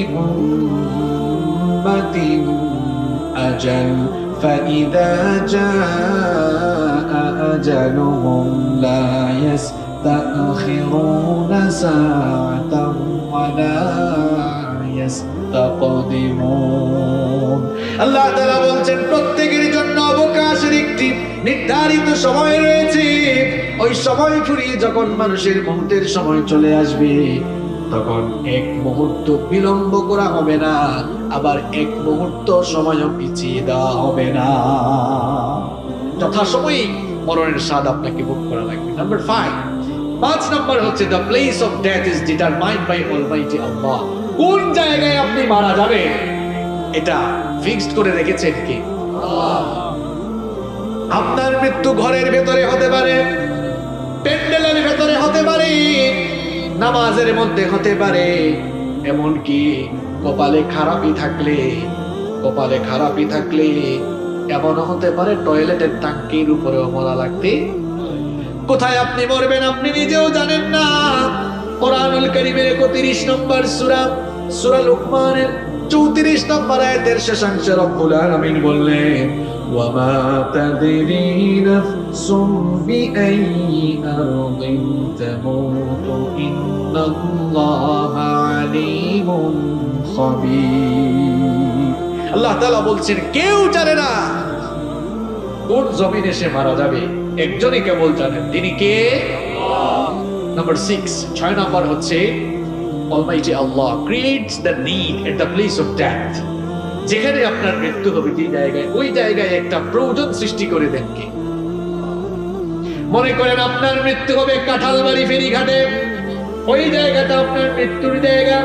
Speaker 1: উম্মাতিন আজাল ফাইদা জাআ আজালুহুম লা ইস্তাখিরুনা সাআতান ওয়ালা ইস্তাকদিমুন। আল্লাহ তাআলা বলছেন, প্রত্যেকের জন্য অবকাশের একটি নির্ধারিত সময় রয়েছে। ওই সময় ফুরিয়ে যখন মানুষের মৌতের সময় চলে আসবে, তখন এক মুহূর্ত বিলম্ব করা হবে না, আবার এক মুহূর্ত সময়ও পিছিয়ে দেওয়া হবে না। যথাসময়ে মরণের স্বাদ আপনাকে ভোগ করা লাগবে। নাম্বার 5 নাম্বার হচ্ছে, the place of death is determined by Almighty Allah. কোন জায়গায় আপনি মারা যাবেন এটা ফিক্সড করে রেখেছেন কে? আল্লাহ। আপনার মৃত্যু ঘরের ভেতরে হতে পারে, প্যান্ডেলের ভেতরে হতে পারে, নামাজের মধ্যে হতে পারে, এমনকি কপালে খারাপই থাকলে এমনও হতে পারে টয়লেটের টাঙ্কির উপরেও মরা লাগতে। কোথায় আপনি মরবেন আপনি নিজেও জানেন না। কোরআনুল কারীমের 31 নম্বর সূরা লুকমানের 34 নম্বর আয়াতের শেষাংশে রব্বুল আলামিন বললেন, ওয়ামা তাদরি নাফসুম বিআইয়ি আরদিন তামুতু ইন্নাল্লাহা আলীমুন খাবীর। আল্লাহ তাআলা বলছেন, কেউ জানে না কোন জমিনে সে মারা যাবে, একজনই কেবল জানেন, তিনি কে? আল্লাহ। নাম্বার 6 নাম্বার হচ্ছে, Almighty Allah creates the need at the place of death. যেখানে আপনার মৃত্যু হবে যে জায়গায়, ওই জায়গায় একটা প্রয়োজন সৃষ্টি করে দেন কে? মনে করেন আপনার মৃত্যু হবে কাঁঠালবাড়ি ফেরিঘাটে, ওই জায়গাটা আপনার মৃত্যুর জায়গা।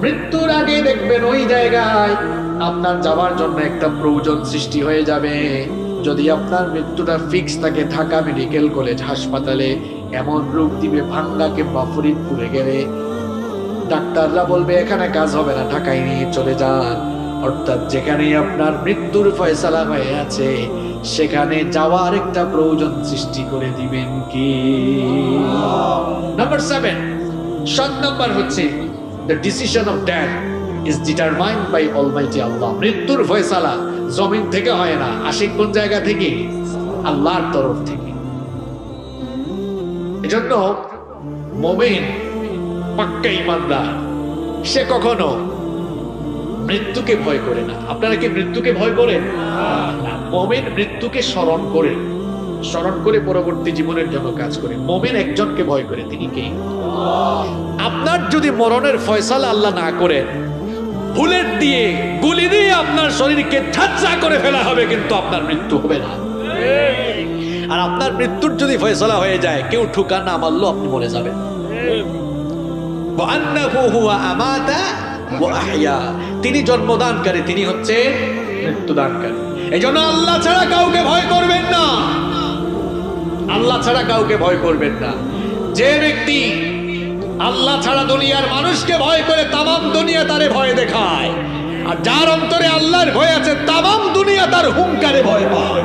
Speaker 1: মৃত্যুর আগে দেখবেন ওই জায়গায় আপনার যাওয়ার জন্য একটা প্রয়োজন সৃষ্টি হয়ে যাবে। যদি আপনার মৃত্যুটা ফিক্স থাকে ঢাকা মেডিকেল কলেজ হাসপাতালে, এমন রোগ দিবে ভাঙ্গা কিংবা ফরিদপুরে গেলে ডাক্তাররা বলবে এখানে কাজ হবে না, ঢাকায় নিয়ে চলে যান। অর্থাৎ যেখানে আপনার মৃত্যুর ফয়সালা হয়ে আছে সেখানে যাওয়ার একটা প্রয়োজন সৃষ্টি করে দিবেন কি? নাম্বার 7 নাম্বার হচ্ছে, the decision of death is determined by Almighty Allah. মৃত্যুর ফয়সালা জমিন থেকে হয় না, আসে কোন জায়গা থেকে? আল্লাহর তরফ থেকে। এজন্য মুমিন পাক্কা ঈমানদার সে কখনো মৃত্যুকে ভয় করে না। আপনারা কি মৃত্যুকে ভয় করেন? না। মুমিন মৃত্যুকে স্মরণ করে পরবর্তী জীবনের জন্য কাজ করে। মুমিন একজনকে ভয় করে, তিনি কে? আল্লাহ। আপনার যদি মরণের ফয়সালা আল্লাহ না করেন, বুলেট দিয়ে গুলি দিয়ে আপনার শরীরকে ঠাচ্চা করে ফেলা হবে, কিন্তু আপনার মৃত্যু হবে না। আর আপনার মৃত্যুর যদি ফয়সালা হয়ে যায়, কেউ ঠুকা না মারলো আপনি মরে যাবেন। তিনি জন্মদানকারী, তিনি হচ্ছে মৃত্যুদানকারী। এই জন্য আল্লাহ ছাড়া কাউকে ভয় করবেন না, আল্লাহ ছাড়া কাউকে ভয় করবেন না। যে ব্যক্তি আল্লাহ ছাড়া দুনিয়ার মানুষকে ভয় করে, তামাম দুনিয়া তারে ভয় দেখায়। আর যার অন্তরে আল্লাহর ভয় আছে, তামাম দুনিয়া তার হুঙ্কারে ভয় পায়।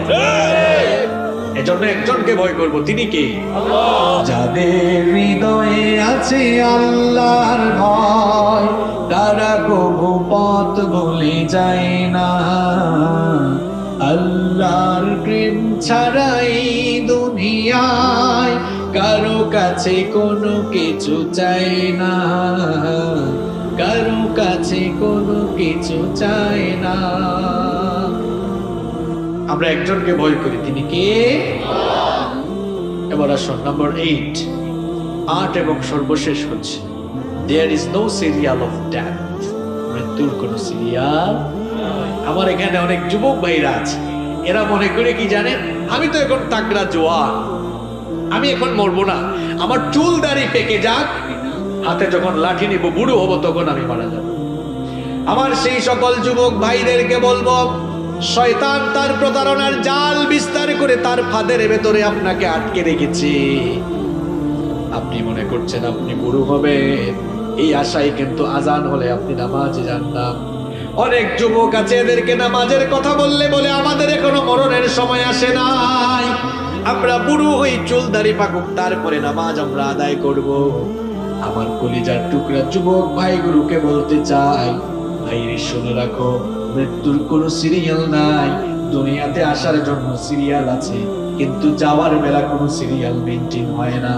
Speaker 1: এজন্য একজনকে ভয় করব, তিনি কে?
Speaker 2: যাদের হৃদয়ে আছে আল্লাহর ভয়, তারা কবু পথ ভুলে যায় না। আল্লাহর প্রেম ছাড়াই দুনিয়ায় কারো কাছে কোনো কিছু চায় না, কারো কাছে কোনো কিছু চায় না।
Speaker 1: আমরা একজনকে ভয় করি, তিনি কে? এবার আসুন নাম্বার 8, 8 এবং সর্বশেষ হচ্ছে there is no serial of death. মৃত্যুর কোনো সিরিয়াল। আমার এখানে অনেক যুবক ভাইরা আছে, এরা মনে করে কি জানেন, আমি তো এখন তাগড়া জোয়ান, আমি এখন মরবো না, আমার চুল দাড়ি পেকে যাক, হাতে যখন লাঠি নিব বুড়ো হবো তখন আমি মারা যাব। আমার সেই সকল যুবক ভাইদেরকে বলবো, শয়তান তার প্রতারণার জাল বিস্তার করে তার ফাঁদের ভেতরে আপনাকে আটকে রেখেছে। আপনি মনে করছেন আপনি বুড়ো হবেন, এই আশায় কিন্তু আজান হলে আপনি নামাজে যান না। অনেক যুবক আছে, এদেরকে নামাজের কথা বললে বলে আমাদের এখনো মরণের সময় আসে নাই, আমরা বুড়ো হই, চুল দাড়ি পাকুক, তারপরে নামাজ আমরা আদায় করব। আমার কলিজার টুকরা যুবক ভাইগুলোকে বলতে চাই, ভাইরে শুনে রাখো, মৃত্যুর কোনো সিরিয়াল নাই। দুনিয়াতে আসার জন্য সিরিয়াল আছে, কিন্তু যাওয়ার বেলা কোনো সিরিয়াল মেনটেন হয় না।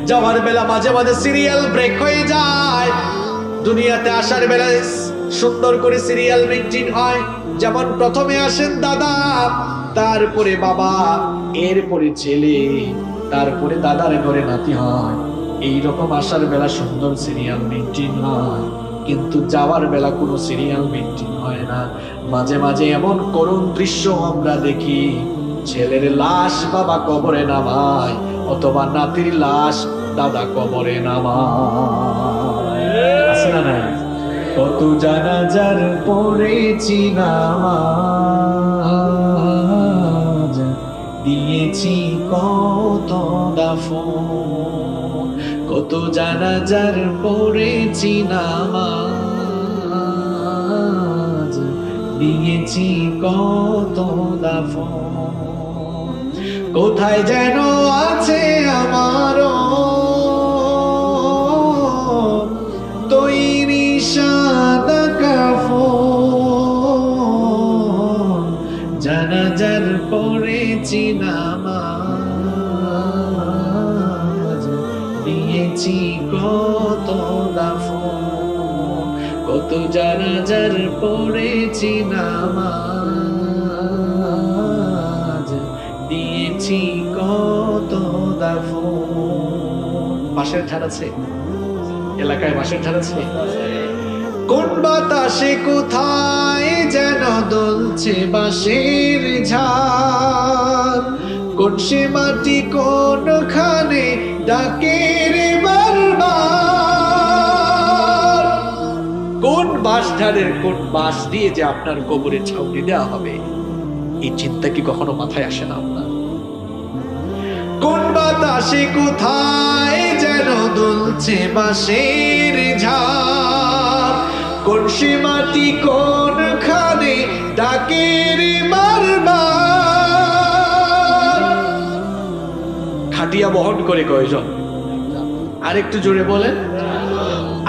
Speaker 1: যাওয়ার বেলা মাঝে মাঝে সিরিয়াল ব্রেক হয়ে যায়, দুনিয়াতে আসার বেলা সুন্দর করে সিরিয়াল মেনটেন হয়। যেমন প্রথমে আসেন দাদা, তারপরে বাবা, এরপরে ছেলে, তারপরে দাদার ঘরে নাতি হয়। এইরকম আসার বেলা সুন্দর সিরিয়াল মেনটেন হয়, কিন্তু যাওয়ার বেলা কোনো সিরিয়াল মেনটেন হয় না। মাঝে মাঝে এমন করুণ দৃশ্য আমরা দেখি, ছেলের লাশ বাবা কবরে নামায়, অথবা নাতির লাশ দাদা কবরে নামায়। আছে না নাই?
Speaker 2: কত জানাজার পড়েছি নামাজ, দিয়েছি কত দাফন। কত জানাজার পড়েছি নামাজ, দিয়েছি কত দাফন। কোথায় যেন আছে আমারও তৈরি সাদা কাফন, জানাজার পড়েছি নামাজ, দিয়েছি কত দাফন। কত জানাজার পড়েছি নামাজ, দিয়েছি কত দাফন।
Speaker 1: বাঁশের ঝাড় আছে এলাকায়, বাঁশের ঝাড় আছে।
Speaker 2: কোন বাতাসে কোথায় যেন দোলছে বাঁশের ঝাড়, কোন সে মাটি কোনখানে ডাকে রে বারবার।
Speaker 1: কোন বাঁশ ঝাড়ের কোন বাঁশ দিয়ে যে আপনার কবরে ছাউনি দেওয়া হবে, এই চিন্তা কি কখনো মাথায় আসে না আপনার?
Speaker 2: কোন বাতাসে কোথায় যেন দুলছে বাঁশের ঝাড়, কোন সে মাটি কোনখানে ডাকে রে বারবার।
Speaker 1: খাটিয়া বহন করে কয়জন? আরেকটু জোরে বলেন।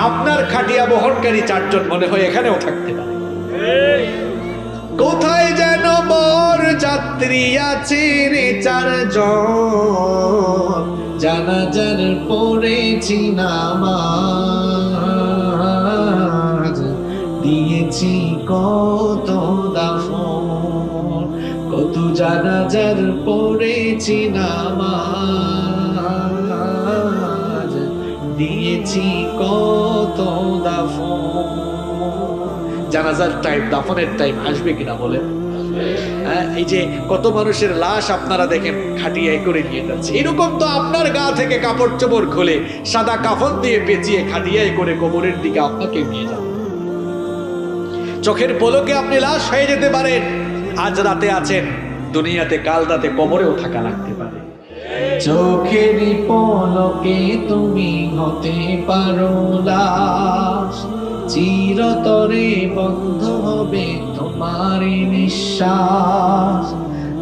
Speaker 1: আপনার খাটিয়া বহনকারী 4 জন মনে হয় এখানেও থাকতে পারে।
Speaker 2: কোথায় যেন বর যাত্রী আছে রে 4 জন, জানাজার পড়েছি নামাজ, দিয়েছি কত দাফন। কত জানাজার পড়েছি নামাজ, দিয়েছি কত দাফন।
Speaker 1: জানাজার টাইম, দাফনের টাইম আসবে কিনা বলেন? হ্যাঁ, এই যে কত মানুষের লাশ আপনারা দেখেন খাটিয়ায় করে নিয়ে যাচ্ছে, এরকম তো আপনার গা থেকে কাপড় চোপড় খুলে সাদা কাফন দিয়ে পেঁচিয়ে খাটিয়ায় করে কবরের দিকে আপনাকে নিয়ে যাবে। চোখের পলকে আপনি লাশ হয়ে যেতে পারেন। আজ রাতে আছেন দুনিয়াতে, কাল রাতে কবরেও থাকা লাগতে পারে।
Speaker 2: চোখেরই পলকে তুমি হতে পারো লাশ, চিরতরে বন্ধ হবে তোমার নিঃশ্বাস।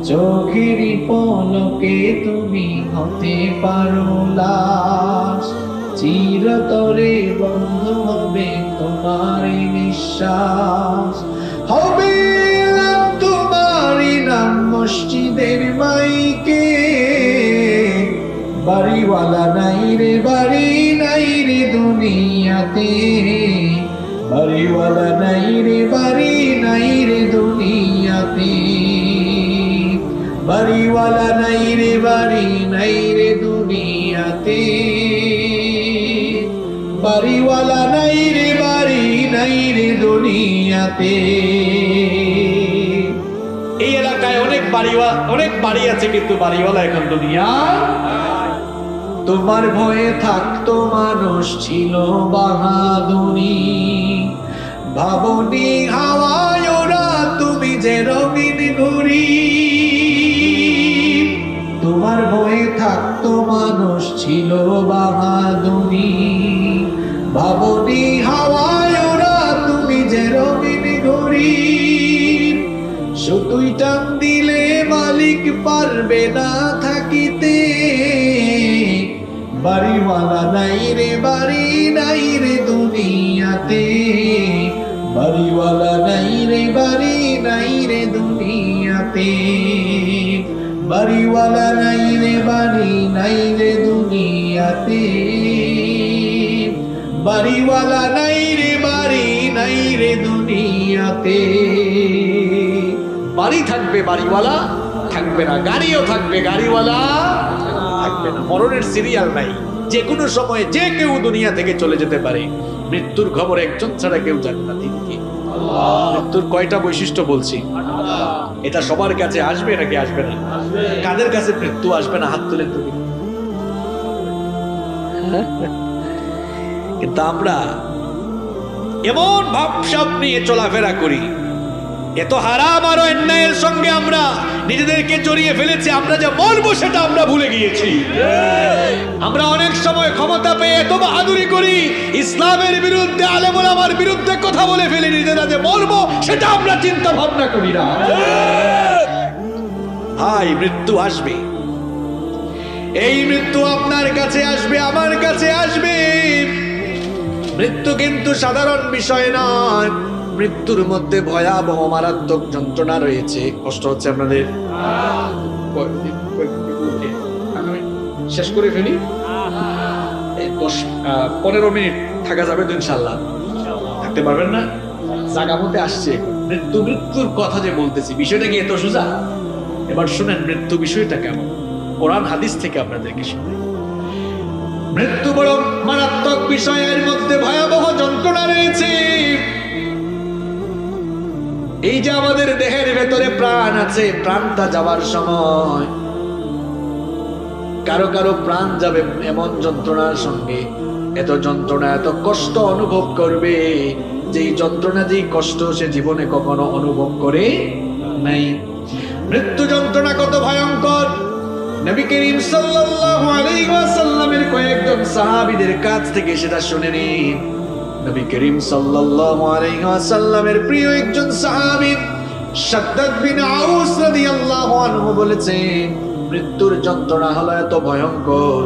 Speaker 2: চোখেরই পলকে তুমি হতে পারো লাশ, চিরতরে বন্ধ হবে তোমার নিঃশ্বাস। হবে তোমারই নাম মসজিদের মাইকে, বাড়িওয়ালা নাই রে, বাড়ি নাই রে দুনিয়াতে, বাড়িওয়ালা নাই রে, বাড়ি নাই রে দুনিয়াতে, বাড়িওয়ালা নাই রে, বাড়ি নাই রে দুনিয়াতে, বাড়িওয়ালা নাই রে, বাড়ি নাই রে দুনিয়াতে।
Speaker 1: এই এলাকায় অনেক বাড়ি আছে, কিন্তু বাড়িওয়ালা এখন দুনিয়া।
Speaker 2: তোমার ভয়ে থাকতো মানুষ ছিল বাহাদুরি, ভাবনি হাওয়ায় ওরা তুমি যে রঙিন ঘুরি। তোমার ভয়ে থাকতো মানুষ ছিল বাহাদুরি, ভাবনি হাওয়ায় ওরা তুমি যে রঙিন ঘুরি। সুতুই টান দিলে মালিক পারবে না থাকিতে, বাড়িওয়ালা নাই রে, বাড়ি নাই রে দুনিয়াতে, বাড়িওয়ালা নাই রে, বাড়ি নাই রে দুনিয়াতে, বাড়িওয়ালা নাই রে, বাড়ি নাই রে দুনিয়াতে, বাড়িওয়ালা নাই রে, বাড়ি নাই রে দুনিয়াতে।
Speaker 1: বাড়ি থাকবে, বাড়িওয়ালা থাকবে না। গাড়িও থাকবে, গাড়িওয়ালা থাকবে না। মরণের সিরিয়াল নাই, যে কোনো সময় যে কেউ দুনিয়া থেকে চলে যেতে পারে। মৃত্যুর খবর একজন ছাড়া কেউ জানে না, তিনি কি? মৃত্যুর কয়টা বৈশিষ্ট্য বলছি, এটা সবার কাছে আসবে নাকি আসবে না? কাদের কাছে মৃত্যু আসবে না হাত তুলে তুমি? কিন্তু আমরা এমন ভাবসাব নিয়ে চলাফেরা করি, এত হারাম আর অন্যায়ের সঙ্গে আমরা নিজেদেরকে জড়িয়ে ফেলেছি, আমরা যে মরবো সেটা আমরা ভুলে গিয়েছি। আমরা অনেক সময় ক্ষমতা পেয়ে এত বাহাদুরি করি, ইসলামের বিরুদ্ধে, আলেম ওলামার বিরুদ্ধে কথা বলে ফেলি, নিজেরা যে মরবো সেটা আমরা চিন্তা ভাবনা করি না। ভাই, মৃত্যু আসবে। এই মৃত্যু আপনার কাছে আসবে, আমার কাছে আসবে। মৃত্যু কিন্তু সাধারণ বিষয় নয়। মৃত্যুর মধ্যে ভয়াবহ মারাত্মক যন্ত্রণা রয়েছে। কষ্ট হচ্ছে আপনাদের? শেষ করে ফেলি, 10-15 মিনিট থাকা যাবে তো ইনশাল্লাহ? থাকতে পারবেন না? জায়গা মতে আসছে। মৃত্যুর কথা যে বলতেছি, বিষয়টা কি এত সোজা? এবার শুনেন মৃত্যু বিষয়টা কেমন, কোরআন হাদিস থেকে আপনাদেরকে শুনে। মৃত্যু বড় মারাত্মক বিষয়ের মধ্যে ভয়াবহ যন্ত্রণা রয়েছে। এই যে আমাদের দেহের ভেতরে প্রাণ আছে, প্রাণটা যাওয়ার সময় কারো কারো প্রাণ যাবে এমন যন্ত্রণার সঙ্গে, এত যন্ত্রণা, এত কষ্ট অনুভব করবে, যেই যন্ত্রণা, যেই কষ্ট সে জীবনে কখনো অনুভব করে নাই। মৃত্যু যন্ত্রণা কত ভয়ঙ্কর! নবী করিম সাল্লাল্লাহু আলাইহি ওয়াসাল্লামের কয়েকজন সাহাবীদের কাছ থেকে সেটা শুনে নিন। নবী করিম সাল্লাল্লাহু আলাইহি ওয়াসাল্লামের প্রিয় একজন সাহাবী শাদ্দাদ বিন আউস রাদিয়াল্লাহু আনহু বলেছেন, মৃত্যুর যন্ত্রণা হলো এত ভয়ঙ্কর,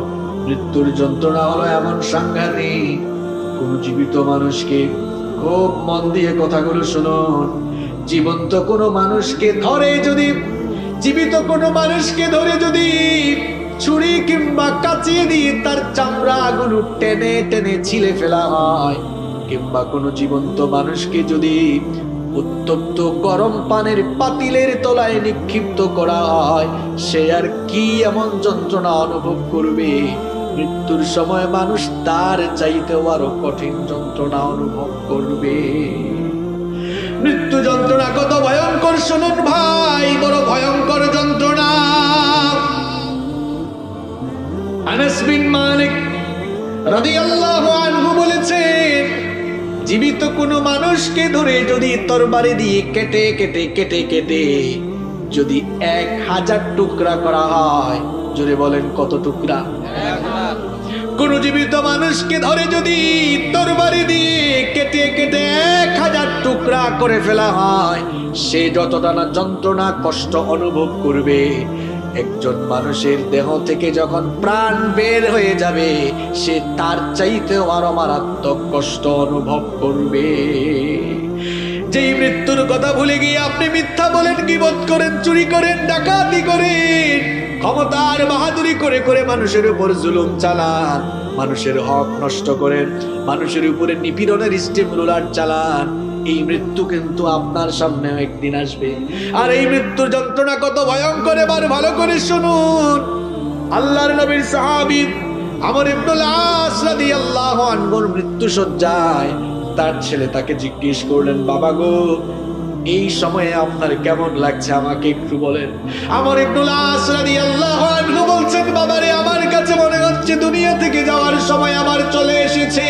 Speaker 1: মৃত্যুর যন্ত্রণা হলো এমন সাংঘাতিক, কোন জীবিত মানুষকে, খুব মন দিয়ে কথাগুলো শুনুন, জীবন্ত কোনো মানুষকে ধরে যদি, জীবিত কোনো মানুষকে ধরে যদি ছুরি কিংবা কাঁচি দিয়ে তার চামড়াগুলো টেনে টেনে ছিলে ফেলা হয়, কিংবা কোনো জীবন্ত মানুষকে যদি উত্তপ্ত গরম পানের পাতিলের তলায় নিক্ষিপ্ত করা হয়, সে আর কি এমন যন্ত্রণা অনুভব করবে? মৃত্যুর সময় মানুষ তার চাইতেও আরো কঠিন যন্ত্রণা অনুভব করবে। মৃত্যু যন্ত্রণা কত ভয়ঙ্কর শুনুন ভাই, বড় ভয়ঙ্কর যন্ত্রণা। আনাস বিন মালিক রাদিয়াল্লাহু আনহু বলেছেন, জীবিত কোনো মানুষকে ধরে যদি তরবারি দিয়ে কেটে কেটে কেটে কেটে যদি 1000 টুকরা করা হয়, জোরে বলেন কত টুকরা? কোন জীবিত মানুষকে ধরে যদি তরবারি দিয়ে কেটে কেটে 1000 টুকরা করে ফেলা হয়, সে যতটা না যন্ত্রণা কষ্ট অনুভব করবে, একজন মানুষের দেহ থেকে যখন প্রাণ বের হয়ে যাবে, সে তার চাইতেও আরো মারাত্মক কষ্ট অনুভব করবে। যেই মৃত্যুর কথা ভুলে গিয়ে আপনি মিথ্যা বলেন, গীবত করেন, চুরি করেন, ডাকাতি করেন, ক্ষমতার বাহাদুরি করে করে মানুষের উপর জুলুম চালান, মানুষের হক নষ্ট করেন, মানুষের উপরে নিপীড়নের স্টিম রোলার চালান, এই মৃত্যু কিন্তু আপনার সামনে একদিন আসবে। আর এই মৃত্যুর যন্ত্রণা কত ভয়ঙ্কর এবার ভালো করে শুনুন। আল্লাহর নবীর সাহাবী আমর ইবনুল আস রাদিয়াল্লাহু আনহুর মৃত্যু সজ্জায় তার ছেলে তাকে জিজ্ঞেস করলেন, বাবা গো, এই সময়ে আপনার কেমন লাগছে আমাকে একটু বলেন। আমর ইবনুল আস রাদিয়াল্লাহু আনহু বলছেন, বাবারে, আমার কাছে মনে হচ্ছে দুনিয়া থেকে যাওয়ার সময় আমার চলে এসেছে।